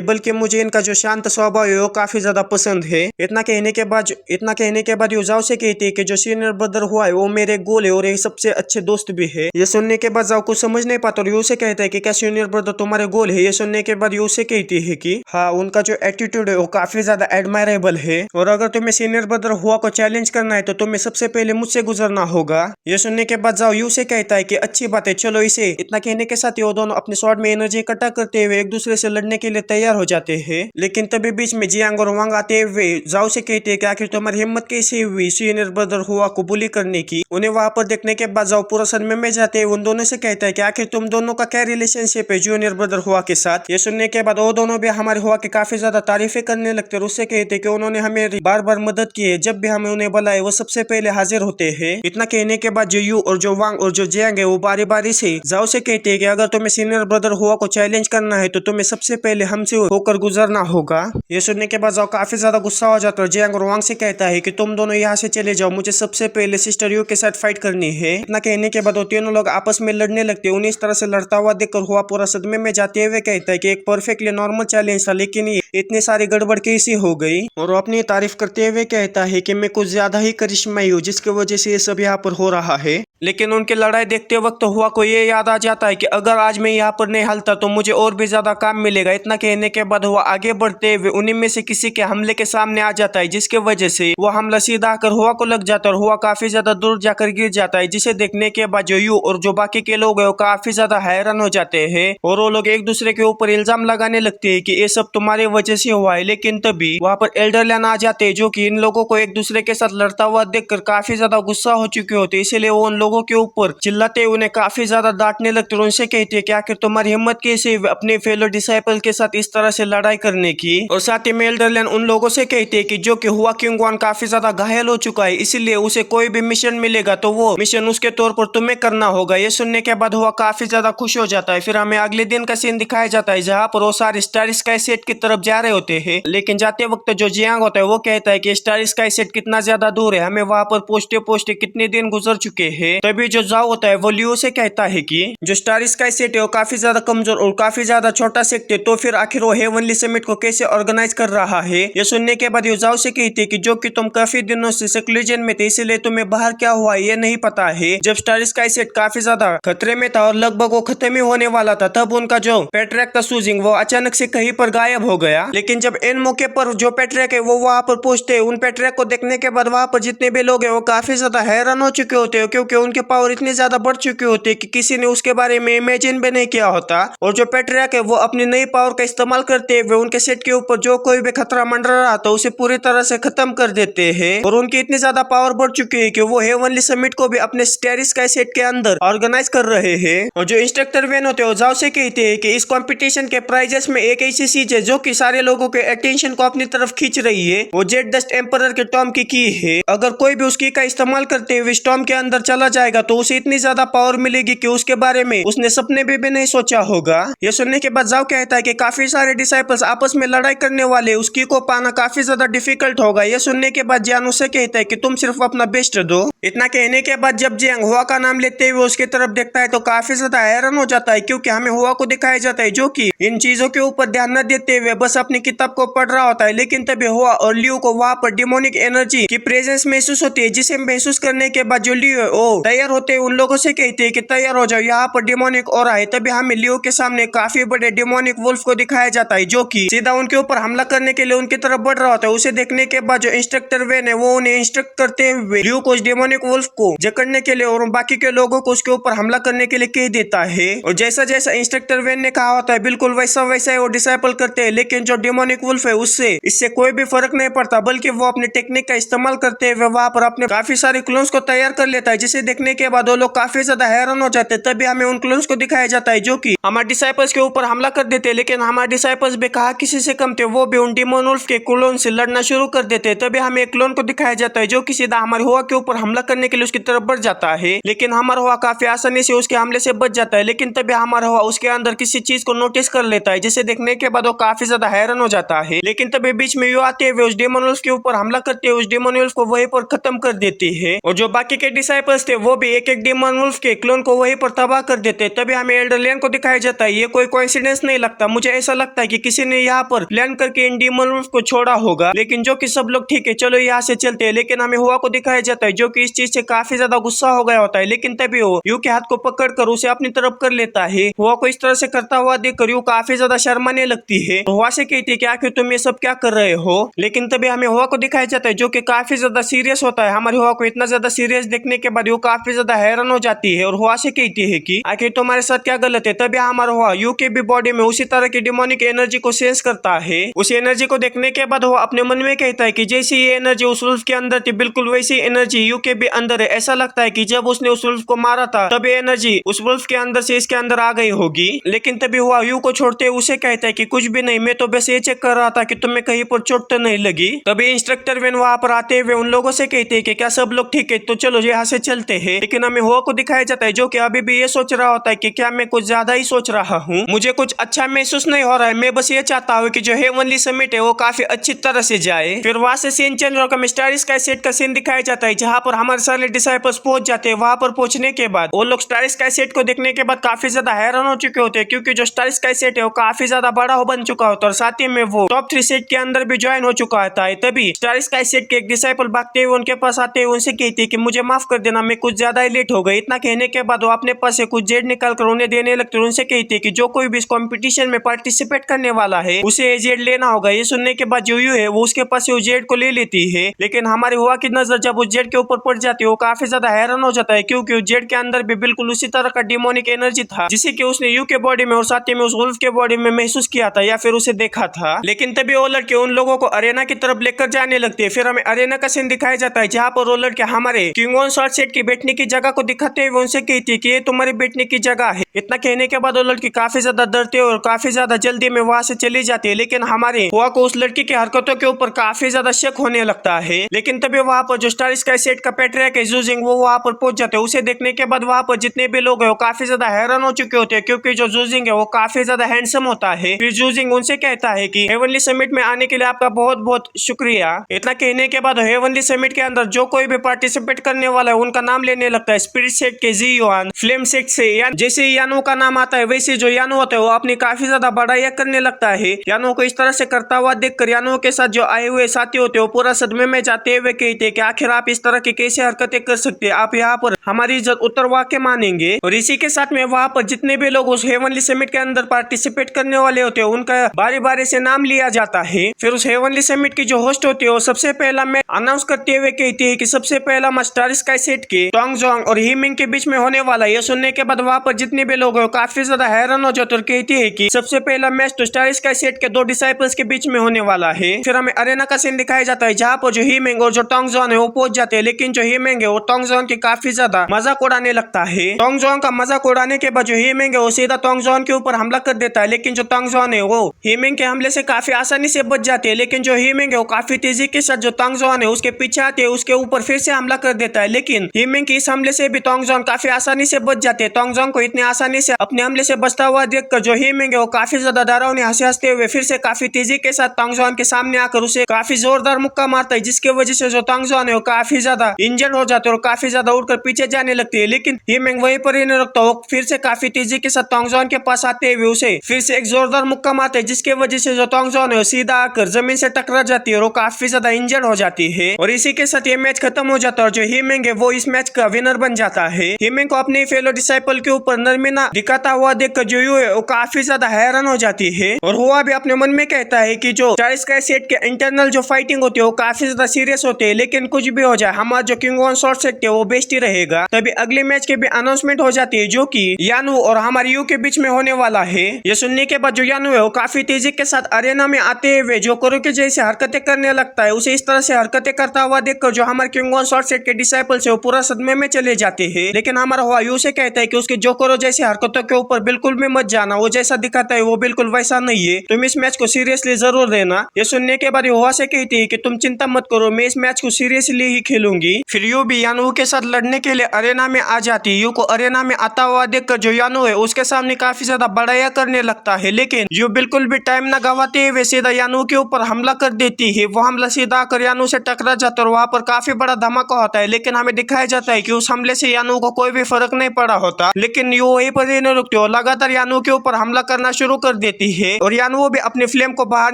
बल्कि मुझे इनका जो शांत स्वभाव है वो काफी ज्यादा पसंद है। इतना कहने के बाद जाओ से कहती है कि जो सीनियर ब्रदर हुआ है वो मेरे गोल है और एक सबसे अच्छे दोस्त भी है। ये सुनने के बाद जाओ कुछ समझ नहीं पाता और यू से कहता है कि क्या सीनियर ब्रदर तुम्हारे गोल है। ये सुनने के बाद यू से कहती है कि हाँ, उनका जो एटीट्यूड है वो काफी ज्यादा एडमायरेबल है और अगर तुम्हें सीनियर ब्रदर हुआ को चैलेंज करना है तो तुम्हें सबसे पहले मुझसे गुजरना होगा। ये सुनने के बाद जाओ यू से कहता है कि अच्छी बात है, चलो इसे। इतना कहने के साथ वो दोनों अपने स्वॉर्ड में एनर्जी इकट्ठा करते हुए एक दूसरे से लड़ने के लिए तैयार हो जाते हैं। लेकिन तभी बीच में जियांग और वांग आते हुए जाओ से कहते हैं कि आखिर तुम्हारी हिम्मत कैसे हुई सीनियर ब्रदर हुआ को बुली करने की। उन्हें वहां पर देखने के बाद जाओ पूरा सदमे में जाते हैं। उन दोनों से कहता है कि आखिर तुम दोनों का क्या रिलेशनशिप है जूनियर ब्रदर हुआ के साथ। ये सुनने के बाद वो दोनों भी हमारे हुआ की काफी ज्यादा तारीफें करने लगते हैं। उससे कहते हैं कि उन्होंने हमें बार बार मदद की है, जब भी हमें उन्हें बुलाए वो सबसे पहले हाजिर होते हैं। इतना कहने के बाद जो यू और जो वांग और जो जियांग है वो बारी बारी से जाओ से कहते हैं कि अगर तुम्हें सीनियर ब्रदर हुआ को चैलेंज करना है तो तुम्हें सबसे पहले हमसे होकर गुजरना होगा। ये सुनने के बाद जाओ काफी ज्यादा गुस्सा हो जाता है। जियांग और वांग से कहता है कि तुम दोनों यहाँ से चले जाओ, मुझे सबसे पहले सिस्टर यू के साथ फाइट करनी है। इतना कहने के बाद वो तीनों लोग आपस में लड़ने लगते हैं। उन्हें इस तरह से लड़ता हुआ देखकर हुआ पूरा सदमे में जाते हुए कहता है कि एक परफेक्टली नॉर्मल चैलेंज था, लेकिन ये इतनी सारी गड़बड़ कैसी हो गई। और वो अपनी तारीफ करते हुए कहता है कि मैं कुछ ज्यादा ही करिश्माई हूँ जिसकी वजह से ये सब यहाँ पर हो रहा है। लेकिन उनकी लड़ाई देखते वक्त हुआ को ये याद आ जाता है कि अगर आज मैं यहाँ पर नहीं हलता तो मुझे और भी ज्यादा काम मिलेगा। इतना कहने कहने के बाद वो आगे बढ़ते हुए उन्हीं में से किसी के हमले के सामने आ जाता है, जिसके वजह से वो हमला सीधा आकर हुआ को लग जाता है और हुआ काफी ज्यादा दूर जाकर गिर जाता है, जिसे देखने के बाद जो यू और जो बाकी के लोग हैं वो काफी ज्यादा हैरान हो जाते हैं और वो लोग एक दूसरे के ऊपर इल्जाम लगाने लगते हैं कि ये सब तुम्हारे वजह से हुआ है। लेकिन तभी वहाँ पर एल्डरलैंड आ जाते हैं, जो कि इन लोगों को एक दूसरे के साथ लड़ता हुआ देखकर काफी ज्यादा गुस्सा हो चुके होते, इसीलिए वो उन लोगों के ऊपर चिल्लाते उन्हें काफी ज्यादा डांटने लगते और उनसे कहते हैं कि आखिर तुम्हारी हिम्मत कैसे अपने फेलो डिसाइपल के साथ इस तरह से लड़ाई करने की। और साथ ही में एल्डरलैंड उन लोगों से कहते हैं कि जो कि हुआ किंगवान काफी ज्यादा घायल हो चुका है, इसीलिए उसे कोई भी मिशन मिलेगा तो वो मिशन उसके तौर पर तुम्हें करना होगा। ये सुनने के बाद हुआ काफी ज्यादा खुश हो जाता है। फिर हमें अगले दिन का सीन दिखाया जाता है, जहाँ पर वो सारे स्टार स्काई सेट की तरफ जा रहे होते हैं, लेकिन जाते वक्त जो जियांग होता है वो कहता है कि स्टार स्काई सेट कितना ज्यादा दूर है, हमें वहाँ पर पहुंचते पहुंचते कितने दिन गुजर चुके हैं। तभी जो जाओ होता है वो लियो से कहता है कि जो स्टार स्काई सेट है वो काफी ज्यादा कमजोर और काफी ज्यादा छोटा सेट है, तो फिर आखिर वो हेवनली समिट को कैसे ऑर्गेनाइज कर रहा है। ये सुनने के बाद जाओ से कहती है कि जो कि तुम काफी दिनों से सेक्लूजन में थे, इसलिए तुम्हें बाहर क्या हुआ ये नहीं पता है। जब स्टार स्काई सेट काफी ज्यादा खतरे में था और लगभग वो खत्म ही होने वाला था, तब उनका जो पेट्रैक था सूजिंग वो अचानक से कहीं पर गायब हो गया। लेकिन जब इन मौके पर जो पेट्रैक है वो वहाँ पर पहुंचते हैं, उन पेट्रैक को देखने के बाद वहाँ पर जितने भी लोग हैं वो काफी ज्यादा हैरान हो चुके होते हैं, क्योंकि उनके पावर इतने ज्यादा बढ़ चुके होते हैं कि किसी ने उसके बारे में इमेजिन भी नहीं किया होता। और जो पेट्रैक है वो अपनी नई पावर का इस्तेमाल करते हुए उनके सेट के ऊपर जो कोई भी खतरा मंडरा रहा था उसे पूरी तरह से खत्म कर देते हैं। और उनकी इतनी ज्यादा पावर बढ़ चुकी है कि वो हेवनली समिट को भी अपने स्टार स्काई सेट के अंदर ऑर्गेनाइज कर रहे हैं। और जो इंस्ट्रक्टर वेन होते हैं वो जाओ से कहते हैं कि इस कंपटीशन के प्राइजेस में एक ऐसी चीज है जो कि सारे लोगों के अटेंशन को अपनी तरफ खींच रही है, वो जेड डस्ट एम्परर के टॉम की की है। अगर कोई भी उसकी का इस्तेमाल करते हुए स्टॉर्म के अंदर चला जाएगा तो उसे इतनी ज्यादा पावर मिलेगी कि उसके बारे में उसने सपने भी नहीं सोचा होगा। ये सुनने के बाद जाओ कहता है कि काफी सारे डिसाइपल्स आपस में लड़ाई करने वाले, उसकी को पाना काफी ज्यादा डिफिकल्ट होगा। ये सुनने के बाद जियान उसे कहता है कि तुम सिर्फ अपना बेस्ट दो। इतना कहने के बाद जब जियांग हुआ का नाम लेते हुए उसकी तरफ देखता है तो काफी ज्यादा हैरान हो जाता है, क्योंकि हमें हुआ को दिखाया जाता है जो कि इन चीजों के ऊपर ध्यान न देते हुए बस अपनी किताब को पढ़ रहा होता है। लेकिन तभी हुआ और लियो को वहाँ पर डिमोनिक एनर्जी की प्रेजेंस महसूस होती है, जिसे महसूस करने के बाद जो लियो ओ तैयार होते हैं उन लोगों से कहते हैं कि तैयार हो जाओ, यहाँ पर डिमोनिक और है। तभी हमें लियो के सामने काफी बड़े डिमोनिक वुल्फ को दिखाया जाता है, जो कि सीधा उनके ऊपर हमला करने के लिए उनकी तरफ बढ़ रहा होता है। उसे देखने के बाद जो इंस्ट्रक्टर वेन है वो उन्हें इंस्ट्रक्ट करते हुए लियो को डिमोनिक वुल्फ को जकड़ने के लिए और बाकी के लोगों को उसके ऊपर हमला करने के लिए कह देता है। और जैसा जैसा इंस्ट्रक्टर वेन ने कहा होता है बिल्कुल वैसा वैसा ही वो डिसाइपल करते हैं। लेकिन जो डिमोनिक वुल्फ है उससे इससे कोई भी फर्क नहीं पड़ता, बल्कि वो अपने टेक्निक का इस्तेमाल करते हुए वहाँ पर अपने काफी सारे क्लोन्स को तैयार कर लेता है, जिसे देखने के बाद वो लोग काफी ज्यादा हैरान हो जाते हैं। तभी हमें उन क्लोन्स को दिखाया जाता है जो कि हमारे डिसाइपल्स के ऊपर हमला कर देते हैं, लेकिन हमारे डिसाइपल्स भी कहा किसी से कम थे, वो भी उन डिमोन वुल्फ के क्लोन से लड़ना शुरू कर देते हैं। तभी हमें एक क्लोन को दिखाया जाता है जो कि सीधा हमारे हुआ के ऊपर हमला करने के लिए उसकी तरफ बढ़ जाता है, लेकिन हमारा हुआ काफी आसानी से उसके हमले से बच जाता है। लेकिन तभी हमारा हुआ उसके अंदर किसी चीज को नोटिस कर लेता है, जिसे देखने के बाद वो काफी ज्यादा हैरान हो जाता है। लेकिन तभी बीच में यू आते हुए उस डेमन वुल्फ के ऊपर हमला करते हुए उस डेमन वुल्फ को वहीं पर खत्म कर देते हैं। और जो बाकी के डिसाइपल्स थे वो भी एक एक डेमन वुल्फ के क्लोन को वहीं पर तबाह कर देते हैं। तभी हमें एल्डरलैंड को दिखाया जाता है। ये कोई कोइंसिडेंस नहीं लगता, मुझे ऐसा लगता है कि किसी ने यहाँ पर प्लान करके इन डेमन वुल्फ को छोड़ा होगा। लेकिन जो कि सब लोग ठीक है, चलो यहाँ से चलते हैं। लेकिन हमें हुआ को दिखाया जाता है जो कि इस चीज से काफी ज्यादा गुस्सा हो गया होता है। लेकिन तभी वो यू के हाथ को पकड़कर उसे अपनी तरफ कर लेता है। हुआ को इस तरह से करता हुआ देखकर यू काफी ज्यादा शर्माने लगती है। हुआ से कहती है कि आखिर तुम ये सब क्या कर रहे हो। लेकिन तभी हमें हुआ को दिखाया जाता है जो कि काफी ज्यादा सीरियस होता है। हमारे हुआ को इतना ज्यादा सीरियस देखने के बाद यू काफी ज्यादा हैरान हो जाती है और हुआ से कहती है कि आखिर तुम्हारे साथ क्या गलत है। तभी हमारा हुआ यू के भी बॉडी में उसी तरह की डिमोनिक एनर्जी को सेंस करता है। उस एनर्जी को देखने के बाद वो अपने मन में कहता है कि जैसी ये एनर्जी उस वुल्फ के अंदर थी बिल्कुल वैसी एनर्जी यू के भी अंदर है। ऐसा लगता है कि जब उसने उस वुल्फ को मारा था तब ये एनर्जी उस वुल्फ के अंदर से इसके अंदर आ गई होगी। लेकिन तभी हुआ यू को छोड़ते उसे कहता है कि कुछ भी नहीं, मैं तो बस ये चेक कर रहा था कि तुम्हें कहीं पर चोट तो नहीं लगी। तभी इंस्ट्रक्टर वेन वहां पर आते हुए उन लोगों से कहते हैं कि क्या सब लोग ठीक है, तो चलो यहाँ से चलते हैं। लेकिन हमें हुआ को दिखाया जाता है जो कि अभी भी ये सोच रहा होता है कि क्या मैं कुछ ज्यादा ही सोच रहा हूँ, मुझे कुछ अच्छा महसूस नहीं हो रहा है। मैं बस ये चाहता हूँ कि जो हेवनली समिट है वो काफी अच्छी तरह से जाए। फिर वहां से सीन चेंज होकर स्टार स्काई सेट का सीन दिखाया जाता है, जहाँ पर हमारे सारे डिसाइपल्स पहुंच जाते हैं। वहां पर पहुंचने के बाद वो लोग स्टार स्काई सेट को देखने के बाद काफी ज्यादा हैरान हो चुके होते हैं, क्योंकि जो स्टार स्काई सेट है वो काफी ज्यादा बड़ा हो बन चुका होता है और साथ ही में वो टॉप 3 सेट के अंदर भी ज्वाइन हो चुका होता है। तभी स्टार स्काई सेट के एक डिसाइपल भागते हुए उनके पास आते हुए उनसे कहती है कि मुझे माफ कर देना, मैं कुछ ज्यादा ही लेट हो गई। इतना कहने के बाद वो अपने पास से कुछ जेड निकाल कर उन्हें देने लगते हैं। उनसे कहती है कि जो कोई भी इस कॉम्पिटिशन में पार्टिसिपेट पार्टिसिपेट करने वाला है उसे जेड लेना होगा। ये सुनने के बाद जो यू है वो उसके पास से जेड को ले लेती है, लेकिन हमारी हुआ की नजर जब उस जेड के ऊपर पड़ जाती है वो काफी ज्यादा हैरान हो जाता है, क्योंकि जेड के अंदर भी बिल्कुल उसी तरह का डिमोनिक एनर्जी था जिसे कि उसने यू के बॉडी में और साथ ही में उस वुल्फ के बॉडी में महसूस किया था या फिर उसे देखा था। लेकिन तभी वो लड़के उन लोगों को अरेना की तरफ लेकर जाने लगते हैं। फिर हमें अरेना का सीन दिखाया जाता है जहाँ पर वो लड़के हमारे किंग ऑन शॉर्ट सेट की बैठने की जगह को दिखाते हुए उनसे कहती है कि ये तुम्हारी बैठने की जगह है। इतना कहने के बाद वो लड़की काफी ज्यादा डरते और काफी ज्यादा जल्दी में वहां से चली जाती है, लेकिन हमारे हुआ को उस लड़की की हरकतों के ऊपर काफी ज्यादा शक होने लगता है। लेकिन तभी वहां पर जो स्टार स्काई सेट का पैट्रियार्क है जूजिंग वो वहां पर पहुंच जाते हैं। उसे देखने के बाद वहां पर जितने भी लोग हैं वो काफी ज्यादा हैरान हो चुके होते हैं, क्योंकि जो जूजिंग है वो काफी ज्यादा हैंडसम होता है। फिर जूजिंग उनसे कहता है कि हेवनली समिट में आने के लिए आपका बहुत बहुत शुक्रिया। इतना कहने के बाद हेवनली समिट के अंदर जो कोई भी पार्टिसिपेट करने वाला है उनका नाम लेने लगता है। स्पिरिट सेट के जी युआन, फ्लेम सेट से जैसे यानो का नाम आता है वैसे जो यानो होता है वो अपनी काफी ज्यादा बड़ाई करने लगता है। यानो को इस तरह से करता हुआ देखकर यानो के साथ जो आए हुए साथी होते हैं वो पूरा सदमे में जाते हुए कहते हैं कि आखिर आप इस तरह की कैसे हरकतें कर सकते हैं, आप यहाँ पर हमारी इज्जत उतरवा के मानेंगे। और इसी के साथ में वहां पर जितने भी लोग उस हेवनली समिट के अंदर पार्टिसिपेट करने वाले होते हैं उनका बारी बारी से नाम लिया जाता है। फिर उस हेवनली समिट की जो होस्ट होती है वो सबसे पहला मैच अनाउंस करते हुए कहती है कि सबसे पहला मैच स्टार स्काई सेट के टोंगजोंग और हीमिंग के बीच में होने वाला है। यह सुनने के बाद वहां पर जितने भी लोग हैं काफी ज्यादा हैरान हो जाते और कहती है कि सबसे पहला मैच तो स्टार स्काई सेट के दो डिसाइपल्स के बीच में होने वाला है। फिर हमें अरेना का सीन दिखाया जाता है जहाँ पर जो हीमिंग और जो टोंगजोंग है वो पहुंच जाते हैं, लेकिन जो हीमिंग है वो टोंगजोंग की काफी ज्यादा मजाक उड़ाने लगता है। टोंगजोंग का मजाक उड़ाने के बाद जो हीमिंग है वो सीधा टोंगजोंग के ऊपर हमला कर देता है, लेकिन जो टोंगजोंग है वो हीमिंग के हमले से काफी आसानी से बच जाते हैं। लेकिन जो हीमिंग है वो काफी तेजी के साथ जो टोंगजोंग है उसके पीछे आते है उसके ऊपर फिर से हमला कर देता है, लेकिन हीमिंग के इस हमले से भी टोंगजोंग काफी आसानी से बच जाते हैं। टोंगजोंग को इतनी आसानी से अपने हमले से बचता हुआ देखकर जो हीमिंग है वो काफी ज्यादा डरावनी हंसते हुए फिर से काफी तेजी के साथ टोंगजोंग के सामने आकर उसे काफी जोरदार मुक्का मारता है, जिसकी वजह से जो टोंगजोंग है वो काफी ज्यादा इंजर्ड हो जाते हैं और काफी ज्यादा उड़कर पीछे जाने लगती है। लेकिन हीमिंग वहीं पर ही नहीं रुकता, वो फिर से काफी तेजी के साथ टोंगजोंग के पास आते हुए उसे फिर से एक जोरदार मुक्का मारता है, जिसकी वजह से जो टोंगजोंग है वो सीधा आकर जमीन से टकरा जाती है और वो काफी ज्यादा इंजर्ड हो जाती है। और इसी के साथ ये मैच खत्म हो जाता है और जो हीमिंग है वो इस मैच का विनर बन जाता है। हीमिंग को अपने फेलो डिसाइपल के ऊपर नरमिना दिखाता हुआ देखकर जो यू है वो काफी ज्यादा हैरान हो जाती है और हुआ भी अपने मन में कहता है कि जो स्टार स्काई सेट के इंटरनल जो फाइटिंग होती है वो काफी ज्यादा सीरियस होते हैं, लेकिन कुछ भी हो जाए हमारा जो किंग ऑन शॉर्ट सेट है वो बेस्ट ही रहेगा। तभी अगले मैच के भी अनाउंसमेंट हो जाती है जो कि यानू और हमारे यू के बीच में होने वाला है। ये सुनने के बाद जो यानू है वो काफी तेजी के साथ अरेना में आते हुए जो करो के जैसे हरकतें करने लगता है, उसे इस तरह से हरकतें करता हुआ देखकर जो हमारे किंग ऑन शॉर्ट सेट के डिसाइपल्स है वो पूरा सदमे में चले जाते हैं। लेकिन हमारा हुआ यू से कहता है कि उसके जो करो जैसे हरकतों के ऊपर बिल्कुल भी मत जाना, वो जैसा दिखाता है वो बिल्कुल वैसा नहीं है, तुम इस मैच को सीरियसली जरूर लेना। ये सुनने के बाद हुआ से कहती है कि तुम चिंता मत करो, मैं इस मैच को सीरियसली ही खेलूंगी। फिर यू भी यानू के साथ लड़ने के लिए अरेना में आ जाती है। यू को अरेना में आता हुआ देखकर जो यानू है उसके सामने काफी ज्यादा बड़ाया करने लगता है, लेकिन यू बिल्कुल भी टाइम न गवाते हुए सीधा यानू के ऊपर हमला कर देती है। वो हमला सीधा आकर यानू से टकरा जाता है और वहां पर काफी बड़ा धमाका होता है, लेकिन हमें दिखाया जाता है कि उस हमले से यानू को कोई भी फर्क नहीं पड़ा होता। लेकिन यू वहीं पर ही नहीं रुकती, लगातार यानू के ऊपर हमला करना शुरू कर देती है और यानू भी अपने फ्लेम को बाहर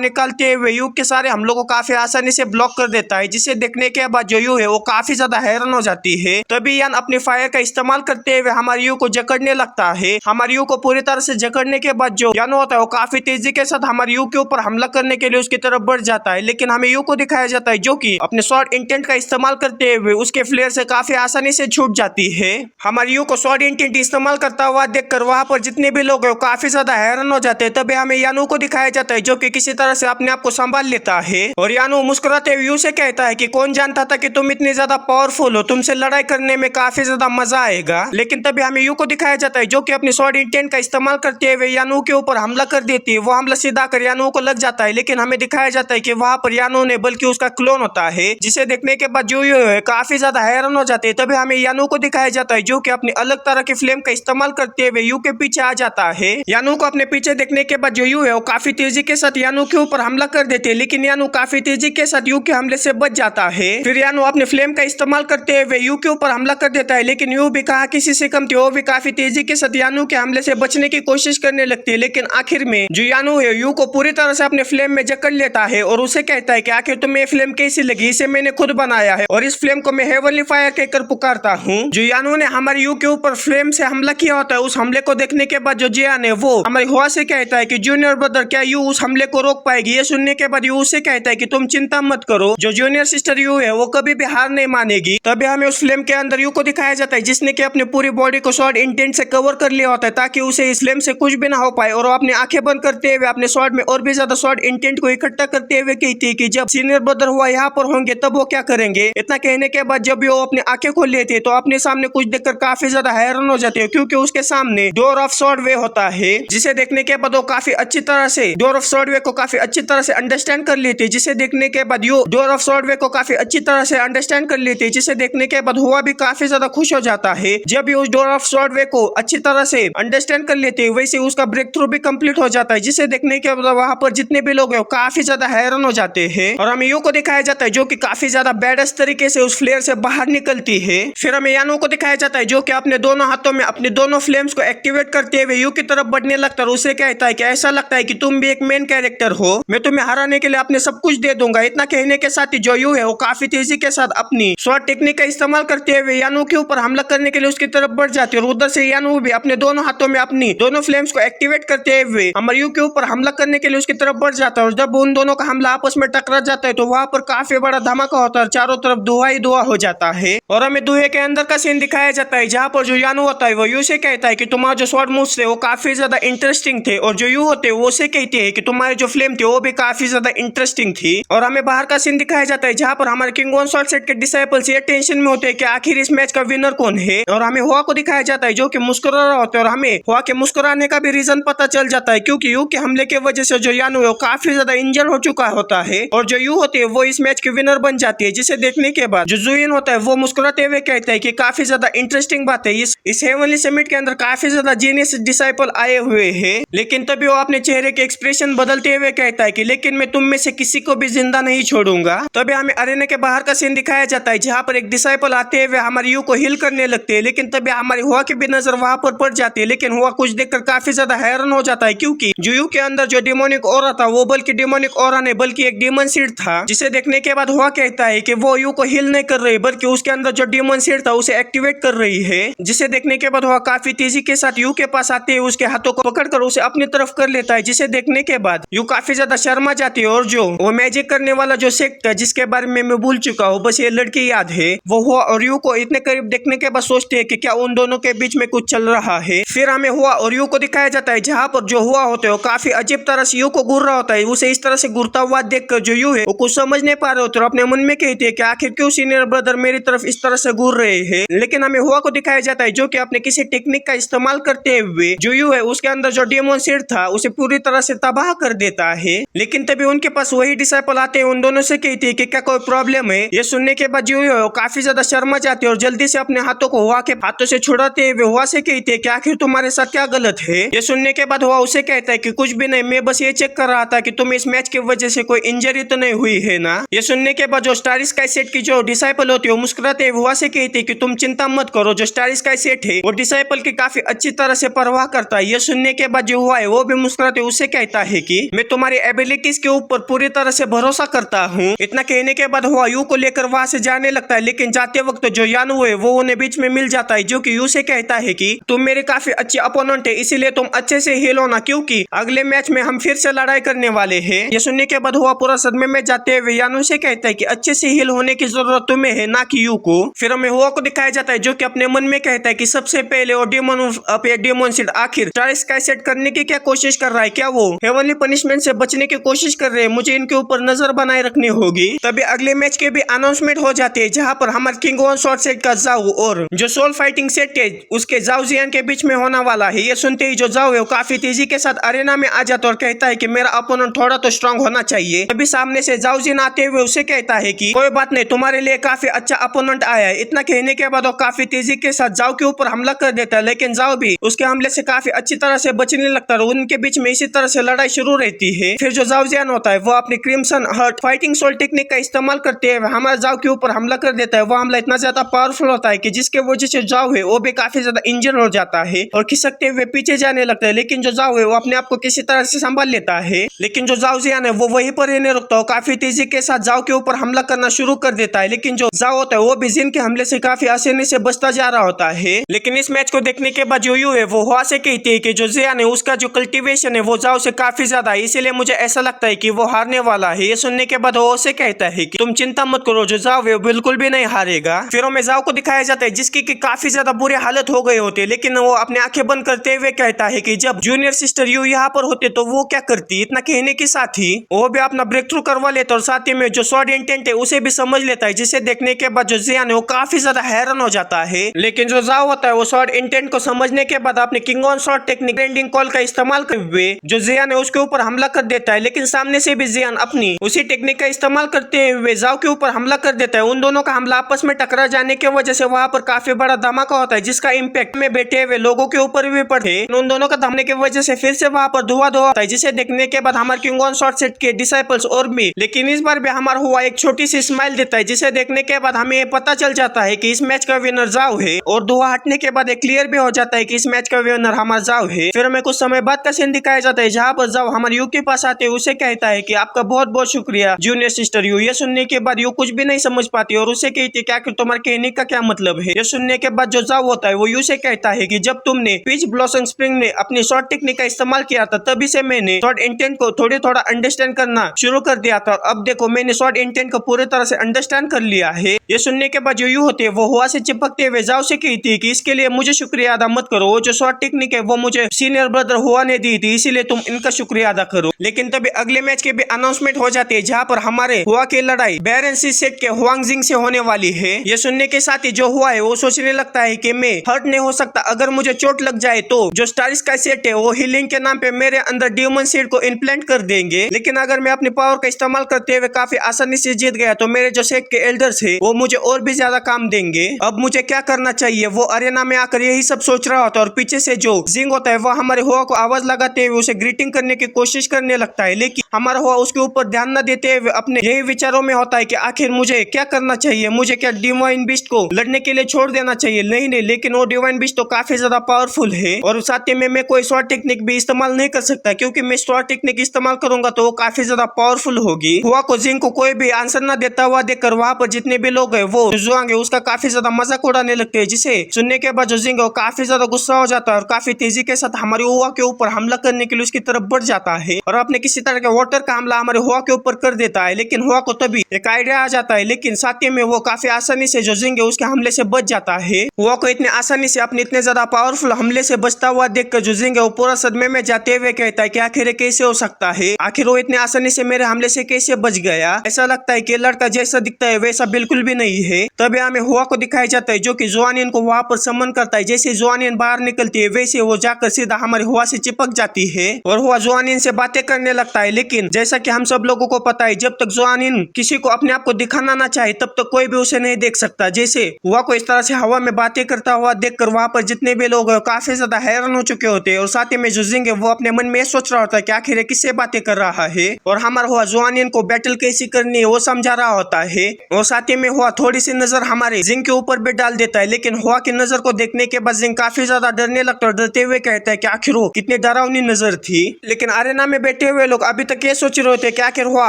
निकालते हुए यू के सारे हमलों को काफी आसानी से ब्लॉक कर देता है, जिसे देखने के बाद जो यू है वो काफी ज्यादा हैरान हो जाती है। तभी यान अपने फायर का इस्तेमाल करते हुए हमारे यू को जकड़ने लगता है। हमारे यू को पूरी तरह से जकड़ने के बाद जो यान होता है वो काफी तेजी के साथ हमारे यू के ऊपर हमला करने के लिए उसकी तरफ बढ़ जाता है, लेकिन हमें यू को दिखाया जाता है जो कि अपने शॉर्ट इंटेंट का इस्तेमाल करते हुए उसके फ्लेयर से काफी आसानी से छूट जाती है। हमारे यू को शॉर्ट इंटेंट इस्तेमाल करता हुआ देखकर वहां पर जितने भी लोग हैं काफी ज्यादा हैरान हो जाते हैं। तभी हमें यानू को दिखाया जाता है जो कि किसी तरह से अपने आप को संभाल लेता है और यानू मुस्कुराते हुए यू से कहता है कि कौन जानता था कि तुम इतनी ज्यादा पावरफुल हो, तुमसे लड़ाई करने में काफी ज्यादा मजा आएगा। लेकिन तभी हमें यू को दिखाया जाता है जो कि अपनी शॉर्ट इंटेंट का इस्तेमाल करते हुए यानू के ऊपर हमला कर देती है। वो हमला सीधा कर यानू को लग जाता है, लेकिन हमें दिखाया जाता है कि वहां पर यानू ने बल्कि उसका क्लोन होता है, जिसे देखने के बाद जो यू है काफी ज्यादा हैरान हो जाते हैं। तभी हमें यानू को दिखाया जाता है जो कि अपनी अलग तरह के फ्लेम का इस्तेमाल करते हुए यू के पीछे आ जाता है। यानू को अपने पीछे देखने के बाद जो यू है वो काफी तेजी के साथ यानू के ऊपर हमला कर देते हैं, लेकिन यानू काफी तेजी के साथ यू के हमले से बच जाता है। फिर यानू अपने फ्लेम का इस्तेमाल करते हुए यू के ऊपर हमला कर देता है, लेकिन यू भी कहा किसी से कम थी, वो भी काफी तेजी के साथ यानू के हमले से बचने की कोशिश करने लगती है। लेकिन आखिर में जो यानू है यू को पूरी तरह से अपने फ्लेम में जकड़ लेता है और उसे कहता है कि आखिर तुम्हें फ्लेम कैसी लगी, इसे मैंने खुद बनाया है और इस फ्लेम को मैं हेवनली फायर कहकर पुकारता हूँ। जो यानू ने हमारे यू के ऊपर फ्लेम से हमला किया होता है, उस हमले को देखने के बाद जो जियान है वो हमारी हुआ से कहती कहता है कि जूनियर ब्रदर क्या यू उस हमले को रोक पाएगी। ये सुनने के बाद यू उसे कहता है कि तुम चिंता मत करो, जो जूनियर सिस्टर यू है वो कभी भी हार नहीं मानेगी। तभी हमें उस फ्लेम के अंदर यू को दिखाया जाता है जिसने कि अपनी पूरी बॉडी को स्वॉर्ड इंटेंट से कवर कर लिया होता है ताकि उसे इस फ्लेम से कुछ भी ना हो पाए, और वो अपनी आंखें बंद करते हुए अपने स्वॉर्ड में और भी ज्यादा स्वॉर्ड इंटेंट को इकट्ठा करते हुए कहती है कि जब सीनियर ब्रदर हुआ यहाँ पर होंगे तब वो क्या करेंगे। इतना कहने के बाद जब वो अपनी आंखें खोल लेती है तो अपने सामने कुछ देखकर काफी ज्यादा हैरान हो जाती है, क्योंकि उसके सामने डोर ऑफ स्वॉर्ड वे होता है, जिसे देखने के बाद वो काफी अच्छी तरह से डोर ऑफ स्वॉर्ड वे को काफी अच्छी तरह से अंडरस्टैंड कर लेती है। जिसे देखने के बाद यू डोर ऑफ स्वॉर्ड वे को काफी अच्छी तरह से अंडरस्टैंड कर लेती है, जिसे देखने के बाद हुआ भी काफी ज्यादा खुश हो जाता है। जब ये उस डोर ऑफ स्वॉर्ड वे को अच्छी तरह से अंडरस्टैंड कर लेते हैं वैसे उसका ब्रेक थ्रू भी कंप्लीट हो जाता है, जिसे देखने के बाद वहां पर जितने भी लोग हैं काफी ज्यादा हैरान हो जाते हैं। और हमें यू को दिखाया जाता है जो कि काफी ज्यादा बैडस तरीके से उस फ्लेयर से बाहर निकलती है। फिर हमें यानो को दिखाया जाता है जो कि अपने दोनों हाथों में अपने दोनों फ्लेम्स को एक्टिवेट करते हुए यू की तरफ बढ़ने लगता है। उसे कहता है कि ऐसा लगता है कि तुम भी एक मेन कैरेक्टर हो, मैं तुम्हें हराने के लिए अपने सब कुछ दे दूंगा। इतना कहने के साथ ही जो यू है वो काफी तेजी के साथ अपनी स्वॉर्ड टेक्निक का इस्तेमाल करते हुए यानो के ऊपर हमला करने के लिए उसकी तरफ बढ़ जाती है, और उधर से यानो भी अपने दोनों हाथों में अपनी दोनों फ्लेम्स को एक्टिवेट करते हुए हमारे यू के ऊपर हमला करने के लिए उसकी तरफ बढ़ जाता है। और जब उन दोनों का हमला आपस में टकरा जाता है तो वहां पर काफी बड़ा धमाका होता है, चारों तरफ धुआं ही धुआं हो जाता है। और हमें धुएं के अंदर का सीन दिखाया जाता है जहाँ पर जो यानो होता है वो यू से कहता है कि तुम्हारा जो स्वॉर्ड मूव्स थे वो काफी ज्यादा इंटरेस्टिंग थे, और जो यू होते हैं वो उसे कहते हैं कि तुम्हारे जो फ्लेम थे वो भी काफी ज्यादा इंटरेस्टिंग थी। और हमें बाहर का सीन दिखाया जाता है जहाँ पर हमारे किंग वन शॉट सेट के डिसाइपल्स ये टेंशन में होते हैं कि आखिर इस मैच का विनर कौन है। और हमें हुआ को दिखाया जाता है जो कि मुस्कुरा रहा होता है, और हमें हुआ के मुस्कुराने का भी रीजन पता चल जाता है क्योंकि यू के हमले के वजह से जो यानो है वो काफी ज्यादा इंजर हो चुका होता है, और जो यू होती है वो इस मैच की विनर बन जाती है। जिसे देखने के बाद जो जुइन होता है वो मुस्कुराते हुए कहता है कि काफी ज्यादा इंटरेस्टिंग बात है, इस हेवनली समिट के अंदर काफी ज्यादा जीनियस डिसाइपल आए हुए हैं। लेकिन तभी वो अपने चेहरे के एक्सप्रेशन बदलते हुए कहता है कि लेकिन मैं तुम में से किसी को भी जिंदा नहीं छोड़ूंगा। तभी हमें अरेना के बाहर का सीन दिखाया जाता है जहाँ पर एक डिसाइपल आते हुए हमारे यू को हिल करने लगते हैं, लेकिन तभी हमारी हुआ की भी नजर वहां पर पड़ जाती है। लेकिन हुआ कुछ देखकर काफी ज्यादा हैरान हो जाता है क्योंकि जो यू के अंदर जो डिमोनिक ऑरा था वो बल्कि डिमोनिक ऑरा नहीं बल्कि एक डीमन सीड था, जिसे देखने के बाद हुआ कहता है कि वो यू को हिल नहीं कर रही बल्कि उसके अंदर जो डीमन सीड था उसे एक्टिवेट कर रही है। जिसे देखने के बाद हुआ काफी तेजी के साथ यू के पास आते हुए उसके हाथों को पकड़कर उसे अपनी तरफ कर लेता है, जिसे देखने के बाद यू काफी ज्यादा शर्मा जाती है। और जो वो मैजिक करने वाला जो सेक्ट है जिसके बारे में मैं भूल चुका हूँ, बस ये लड़की याद है, वो हुआ और यू को इतने करीब देखने के बाद सोचते हैं कि क्या उन दोनों के बीच में कुछ चल रहा है। फिर हमें हुआ और यू को दिखाया जाता है जहाँ पर जो हुआ होते हो काफी अजीब तरह से यू को घूर रहा होता है। उसे इस तरह से घूरता हुआ देखकर जो यू है वो कुछ समझ नहीं पा रहे होते और अपने मन में कहते हैं कि आखिर क्यों सीनियर ब्रदर मेरी तरफ इस तरह से घूर रहे हैं। लेकिन हमें हुआ को दिखाया जाता है जो कि अपने किसी टेक्निक का इस्तेमाल करते हुए जो यू है उसके अंदर जो डेमन सीड था उसे पूरी तरह से तबाह कर देता है। लेकिन तभी उनके पास वही डिसाइपल आते हैं, उन दोनों से कहते हैं कि क्या कोई प्रॉब्लम है। ये सुनने के बाद जो है काफी ज्यादा शर्मा जाते हैं और जल्दी से अपने हाथों को हुआ के हाथों से छुड़ाते हुए हुआ से कहते हैं कि आखिर तुम्हारे साथ क्या गलत है। ये सुनने के बाद हुआ उसे कहता है कि कुछ भी नहीं, मैं बस ये चेक कर रहा था कि तुम इस मैच की वजह से कोई इंजरी तो नहीं हुई है ना। ये सुनने के बाद जो स्टार स्काई सेट की जो डिसाइपल होती है वो मुस्कुराते हुए हुआ से कहती है कि तुम चिंता मत करो, जो स्टार स्काई सेट है वो डिसाइपल की काफी अच्छी तरह से परवाह करता है। ये सुनने के बाद जो हुआ है वो भी मुस्कुराते उसे कहता है कि मैं तुम्हारी एबिलिटीज के ऊपर पूरी तरह से भरोसा करता हूँ। इतना कहने के बाद हुआ यू को लेकर वहां से जाने लगता है, लेकिन जाते वक्त जो यानु है वो उन्हें बीच में मिल जाता है जो कि यू से कहता है कि तुम मेरे काफी अच्छे अपोनेंट है, इसीलिए तुम अच्छे से हिल होना क्योंकि अगले मैच में हम फिर से लड़ाई करने वाले हैं। ये सुनने के बाद हुआ पूरा सदमे में जाते हुए यानु से कहता है कि अच्छे से हिल होने की जरूरत तुम्हें है ना कि यू को। फिर हमें हुआ को दिखाया जाता है जो कि अपने मन में कहता है कि सबसे पहले वो डेमन सीड आखिर स्टार स्काई सेट करने की क्या कोशिश कर रहा है, क्या वो हेवनली पनिशमेंट से बचने की कोशिश कर रहे हैं, मुझे इनके ऊपर नजर बनाए रखनी होगी। तभी अगले मैच के भी अनाउंसमेंट हो जाते हैं जहां पर हमारे किंग वन शॉट सेट का जाओ और जो सोल फाइटिंग सेट है उसके जाओ जियान के बीच में होने वाला है। ये सुनते ही जो जाओ है वो काफी तेजी के साथ अरेना में आ जाता है और कहता है कि मेरा अपोनेंट थोड़ा तो स्ट्रांग होना चाहिए। तभी सामने से जाओ जिन आते हुए उसे कहता है कि कोई बात नहीं, तुम्हारे लिए काफी अच्छा अपोनेंट आया है। इतना कहने के बाद वो काफी तेजी के साथ जाओ के ऊपर हमला कर देता है, लेकिन जाओ भी उसके हमले से काफी अच्छी तरह से बचने लगता है। उनके बीच में इसी तरह से लड़ाई शुरू रहती है। फिर जो जाओ जियान होता है वो अपनी crimson heart fighting soul technique का इस्तेमाल करते हुए हमारे जाओ के ऊपर हमला कर देता है। वो हमला इतना ज्यादा पावरफुल होता है कि जिसके वजह से जाओ है वो भी काफी ज्यादा इंजर हो जाता है और खिसकते हुए पीछे जाने लगता है। लेकिन जो जाओ है वो अपने आप को किसी तरह से संभाल लेता है, लेकिन जो जाओ जियान है वो वहीं पर रहने रुकता है, काफी तेजी के साथ जाओ के ऊपर हमला करना शुरू कर देता है। लेकिन जो जाओ होता है वो भी जिन के हमले से काफी आसानी से बचता जा रहा होता है। लेकिन इस मैच को देखने के बाद जो यू है वो हुआ से कहती है कि जो जियान है उसका जो कल्टीवेशन है वो जाओ से काफी ज्यादा है, इसीलिए मुझे ऐसा लगता है कि वो हारने वाला है। ये सुनने के बाद वो उसे कहता है कि तुम चिंता मत करो, जो जाओ है वो बिल्कुल भी नहीं हारेगा। फिर हमें जाओ को दिखाया जाता है जिसकी की काफी ज्यादा बुरी हालत हो गई होती है, लेकिन वो अपनी आंखें बंद करते हुए कहता है कि जब जूनियर सिस्टर यू यहाँ पर होते तो वो क्या करती। इतना कहने के साथ ही वो भी अपना ब्रेक थ्रू करवा लेता और साथ ही में जो स्वॉर्ड इंटेंट है उसे भी समझ लेता है, जिसे देखने के बाद जो जियान है वो काफी ज्यादा हैरान हो जाता है। लेकिन जो जाओ होता है वो स्वॉर्ड इंटेंट को समझने के बाद अपने king on sword technique grinding call का इस्तेमाल करते हुए जो जियान है उसके ऊपर हमला कर देता है, लेकिन सामने से भी जियान अपनी उसी टेक्निक का इस्तेमाल करते हुए जाओ के ऊपर हमला कर देता है। उन दोनों का हमला आपस में टकरा जाने की वजह से वहां पर काफी बड़ा धमाका होता है, जिसका इम्पैक्ट में बैठे हुए लोगों के ऊपर भी पड़े। उन दोनों का धमने की वजह से फिर से वहां पर धुआं होता है, जिसे देखने के बाद हमारे किंग ऑन स्वॉर्ड सेट के डिसाइपल्स और भी, लेकिन इस बार भी हमारा हुआ एक छोटी सी स्माइल देता है, जिसे देखने के बाद हमें पता चल जाता है कि इस मैच का विनर जाओ है। और धुआं हटने के बाद क्लियर भी हो जाता है कि इस मैच का विनर हमारा जाओ है। फिर हमें कुछ समय बाद का सीन दिखाया जाता है जहाँ पर जाओ हमारे यू के पास आते उसे कहता है कि आपका बहुत बहुत शुक्रिया जूनियर सिस्टर यू। ये सुनने के बाद यू कुछ भी नहीं समझ पाती और उसे कहती क्या कि तुम्हारे कहने का क्या मतलब है। ये सुनने के बाद जो जाओ होता है वो यू से कहता है कि जब तुमने पीच ब्लॉसम स्प्रिंग में अपनी शॉर्ट टेक्निक का इस्तेमाल किया था तभी से मैंने शॉर्ट इंटेंट को थोड़ा अंडरस्टैंड करना शुरू कर दिया था, और अब देखो मैंने शॉर्ट इंटेंट को पूरी तरह से अंडरस्टैंड कर लिया है। ये सुनने के बाद जो यू होती है वो हुआ से चिपकते हुए जाओ से कहती है कि इसके लिए मुझे शुक्रिया अदा मत करो, वो जो शॉर्ट टेक्निक है वो मुझे सीनियर ब्रदर हुआ ने दी थी, इसीलिए तुम इनका शुक्रिया अदा करो। लेकिन तभी अगले मैच के भी अनाउंसमेंट हो जाती है जहाँ पर हमारे हुआ की लड़ाई बैरन सी सेट के हुआंग जिंग से होने वाली है। ये सुनने के साथ ही जो हुआ है वो सोचने लगता है कि मैं हर्ट नहीं हो सकता, अगर मुझे चोट लग जाए तो जो स्टार स्काई सेट है वो हीलिंग के नाम पे मेरे अंदर डीमन सीड को इम्प्लांट कर देंगे, लेकिन अगर मैं अपनी पावर का इस्तेमाल करते हुए काफी आसानी से जीत गया तो मेरे जो सेट के एल्डर्स है वो मुझे और भी ज्यादा काम देंगे। अब मुझे क्या करना चाहिए। वो अरेना में आकर यही सब सोच रहा होता है और पीछे से जो जिंग होता है वो हमारे हुआ को आवाज लगाते हुए उसे ग्रीटिंग करने की कोशिश करने लगता है, लेकिन हमारा हुआ उसके ऊपर ध्यान न देते हुए अपने यही विचारों में होता है कि आखिर मुझे क्या करना चाहिए, मुझे क्या डिवाइन बीस्ट को लड़ने के लिए छोड़ देना चाहिए। नहीं, लेकिन वो डिवाइन बीस्ट तो काफी ज्यादा पावरफुल है और साथ ही में मैं कोई शॉर्ट टेक्निक भी इस्तेमाल नहीं कर सकता, क्योंकि मैं शॉर्ट टेक्निक इस्तेमाल करूंगा तो वो काफी ज्यादा पावरफुल होगी। हुआ को जिंग को कोई भी आंसर न देता हुआ देखकर वहां पर जितने भी लोग है वो जुआंग है उसका काफी ज्यादा मजाक उड़ाने लगते हैं, जिसे सुनने के बाद जो जिंग है वो काफी ज्यादा गुस्सा हो जाता है और काफी तेजी के साथ हमारे हुआ के ऊपर हमला करने के लिए उसकी तरफ बढ़ जाता है और अपने किसी तरह के वाटर का हमला हमारे हुआ के ऊपर कर देता है। लेकिन हुआ को तभी एक आइडिया आ जाता है, लेकिन साथ ही में वो काफी आसानी से जो जिंग है उसके हमले से बच जाता है। हुआ को इतने आसानी से अपने इतने ज्यादा पावरफुल हमले से बचता हुआ देखकर जो जिंग है वो पूरा सदमे में जाते हुए कहता है कि आखिर कैसे हो सकता है, आखिर वो इतने आसानी से मेरे हमले से कैसे बच गया। ऐसा लगता है कि लड़का जैसा दिखता है वैसा बिल्कुल भी नहीं है। तभी हमें हुआ को दिखाया जाता है जो कि जुआनियन को वहां पर समन करता है। जैसे जुआनियन बाहर निकलती है वैसे वो जाकर सीधा हमारे हुआ से चिपक जाती है और हुआ जुआनियन से बातें करने लगता है। लेकिन जैसा कि हम सब लोगों को पता है जब तक जुआनियन किसी को अपने आप को दिखाना ना चाहे तब तक कोई भी उसे नहीं देख सकता। जैसे हुआ को इस तरह से हवा में बातें करता हुआ देखकर वहां पर जितने भी लोग काफी ज्यादा हैरान हो चुके होते हैं और साथ ही में जो जिंग है वो अपने मन में सोच रहा होता है कि आखिर किससे बातें कर रहा है और हमारा हुआ जुआनियन को बैटल कैसी करनी है वो समझा रहा होता है। और साथ ही में हुआ थोड़ी सी नजर हमारे जिंग के ऊपर भी डाल देता है, लेकिन हुआ की नजर को देखने के बाद जिंग काफी ज्यादा डरने लगता है और डरते हुए कहता है कि आखिर वो कितनी डरावनी नजर थी। लेकिन अरेना में बैठे हुए लोग अभी तक ये सोच रहे होते कि आखिर हुआ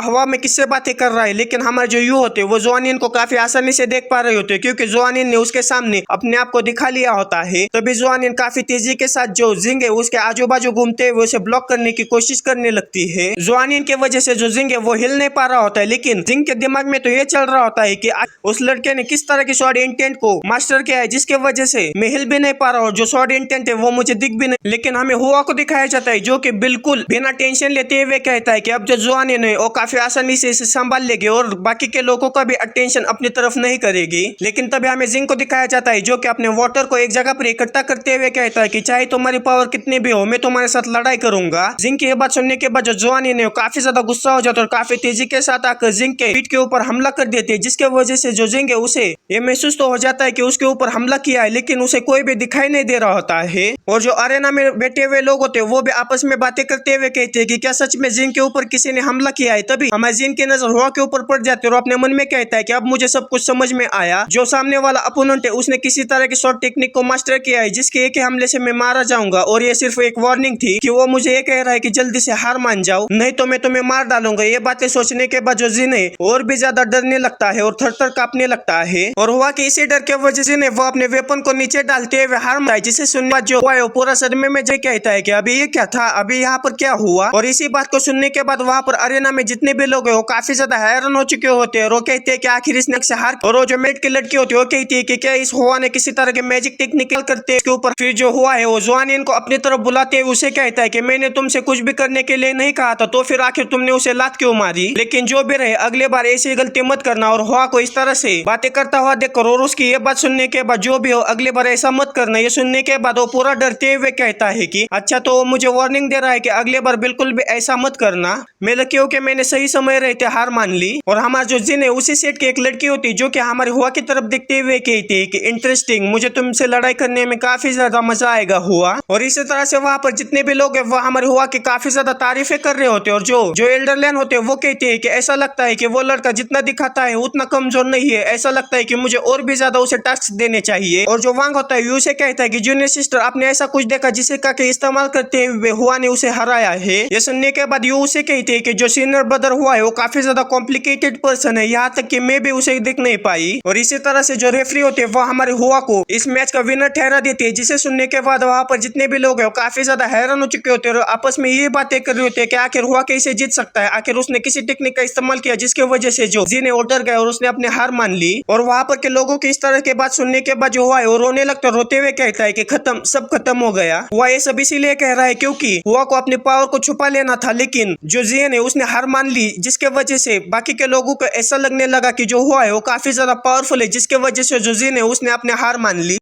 हवा में किससे बातें कर रहा है, लेकिन हमारे जो यू होते वो जुआनियन को काफी आसानी से देख पा रहे होते क्योंकि जुआनियन ने उसके सामने अपने आप को दिखा लिया होता है। तभी जुआनियन काफी तेजी के साथ जो जिंग है उसके आजू बाजू घूमते हुए उसे ब्लॉक करने की कोशिश करने लगती है। जुआनियन की वजह से जो जिंग है वो हिल नहीं पा रहा होता है, लेकिन जिंग के दिमाग में तो ये चल रहा होता है कि उस लड़के ने किस तरह की शॉर्ट इंटेंट को मास्टर किया है जिसके वजह से मैं हिल भी नहीं पा रहा हूँ, जो शॉर्ट इंटेंट है वो मुझे दिख भी नहीं। लेकिन हमें हुआ को दिखाया जाता है जो कि बिल्कुल बिना टेंशन लेते हुए कहता है कि अब जो जुआनियन है वो काफी आसानी से इसे संभाल लेगी और बाकी के लोगों का भी अटेंशन अपनी तरफ नहीं करेगी। लेकिन तभी हमें जिंग को दिखाया जाता है जो कि अपने वाटर को एक जगह पर इकट्ठा करते हुए कहता है कि चाहे तुम्हारी पावर कितनी भी हो मैं तुम्हारे साथ लड़ाई करूंगा। जिंग की ये बात सुनने के बाद जो जुआनियन है काफी ज्यादा गुस्सा हो जाता है और काफी तेजी के साथ आकर जिंग के पीठ के ऊपर हमला कर देती है, जिसके वजह से जो जिंग है उसे ये महसूस तो हो जाता है कि उसके ऊपर हमला किया है, लेकिन उसे कोई भी दिखाई नहीं दे रहा होता है। और जो अरेना में बैठे हुए लोग होते हैं वो भी आपस में बातें करते हुए कहते हैं कि क्या सच में जिंग के ऊपर किसी ने हमला किया है। तभी हमारे जिंग की नजर हुआ के ऊपर पड़ जाती है और अपने मन में कहता है कि अब मुझे सब कुछ समझ में आया, जो सामने वाला अपोनेंट है उसने किसी तरह की शॉर्ट टेक्निक को मास्टर किया है जिसके एक ही हमले से मैं मारा जाऊंगा और ये सिर्फ एक वार्निंग थी कि वो मुझे ये कह रहा है कि जल्दी से हार मान जाओ नहीं तो मैं तुम्हें मार डालूंगा। ये बातें सोचने के बाद जो जिन है और भी ज्यादा डरने लगता है और थर थर कांपने लगता है और हुआ कि इसी डर के वजह से वो अपने वेपन को नीचे डालते हुए हार मानता है, जिसे सुनने जो हुआ है वो पूरा सदमे में जो कहता है कि अभी ये क्या था, अभी यहाँ पर क्या हुआ। और इसी बात को सुनने के बाद वहाँ पर अरेना में जितने भी लोग हैं वो काफी ज्यादा हैरान हो चुके होते हैं। और वो कहते हैं कि आखिर इसने से हार। और वो जो मेट की लड़की होती है वो कहती है कि क्या इस हुआ ने किसी तरह के मैजिक टेक्निक करते इसके ऊपर। फिर जो हुआ है वो जुआनियन को अपनी तरफ बुलाते हुए उसे कहता है कि मैंने तुमसे कुछ भी करने के लिए नहीं कहा था, तो फिर आखिर तुमने उसे लात क्यों मारी। लेकिन जो भी रहे अगले बार ऐसी गलती मत करना। और हुआ को इस तरह से बातें करता हुआ देखकर और उसकी ये बात सुनने के बाद जो भी हो अगले बार ऐसा मत करना। ये सुनने के बाद वो पूरा डरते हुए कहता है कि अच्छा, तो वो मुझे वार्निंग दे रहा है कि अगले बार बिल्कुल भी ऐसा मत करना। मैं लकी हूं कि मैंने सही समय रहते हार मान ली। और हमारा जो जिन है उसी सेट की एक लड़की होती है जो कि हमारे हुआ की तरफ देखते हुए कहती है कि इंटरेस्टिंग, मुझे तुमसे लड़ाई करने में काफी ज्यादा मजा आएगा हुआ। और इसी तरह से वहाँ पर जितने भी लोग हैं वो हमारे हुआ की काफी ज्यादा तारीफें कर रहे होते हैं। और जो एल्डरलैंड होते हैं वो कहते हैं कि ऐसा लगता है कि वो लड़का जितना दिखाता है उतना कमजोर नहीं है, ऐसा लगता है कि मुझे और भी ज्यादा उसे टास्क देने चाहिए। और जो वांग होता है यू से कहता है कि जूनियर सिस्टर, आपने ऐसा कुछ देखा जिसे का के इस्तेमाल करते हुए हुआ ने उसे हराया है। ये सुनने के बाद यू उसे कहते हैं कि जो सीनियर ब्रदर हुआ है वो काफी ज्यादा कॉम्प्लिकेटेड पर्सन है, यहाँ तक कि मैं भी उसे देख नहीं पाई। और इसी तरह से जो रेफरी होते हैं वो हमारे हुआ को इस मैच का विनर ठहरा देते हैं, जिसे सुनने के बाद वहाँ पर जितने भी लोग हैं वो काफी ज्यादा हैरान हो चुके होते हैं और आपस में ये बातें कर रहे होते हैं कि आखिर हुआ कैसे जीत सकता है, आखिर उसने किसी टेक्निक का इस्तेमाल किया जिसकी वजह से जो जी ने ऑर्डर गया और उसने अपने हार मान ली। और वहाँ पर के लोगों की इस तरह के बात सुनने के बाद जो हुआ है वो रोने लगता है, रोते हुए कहता है कि खत्म, सब खत्म हो गया। हुआ ये सब इसीलिए कह रहा है क्योंकि हुआ को अपने पावर को छुपा लेना था, लेकिन जो जियन है उसने हार मान ली, जिसके वजह से बाकी के लोगों को ऐसा लगने लगा कि जो हुआ है वो काफी ज्यादा पावरफुल है, जिसके वजह से जो जियन है उसने अपने हार मान ली।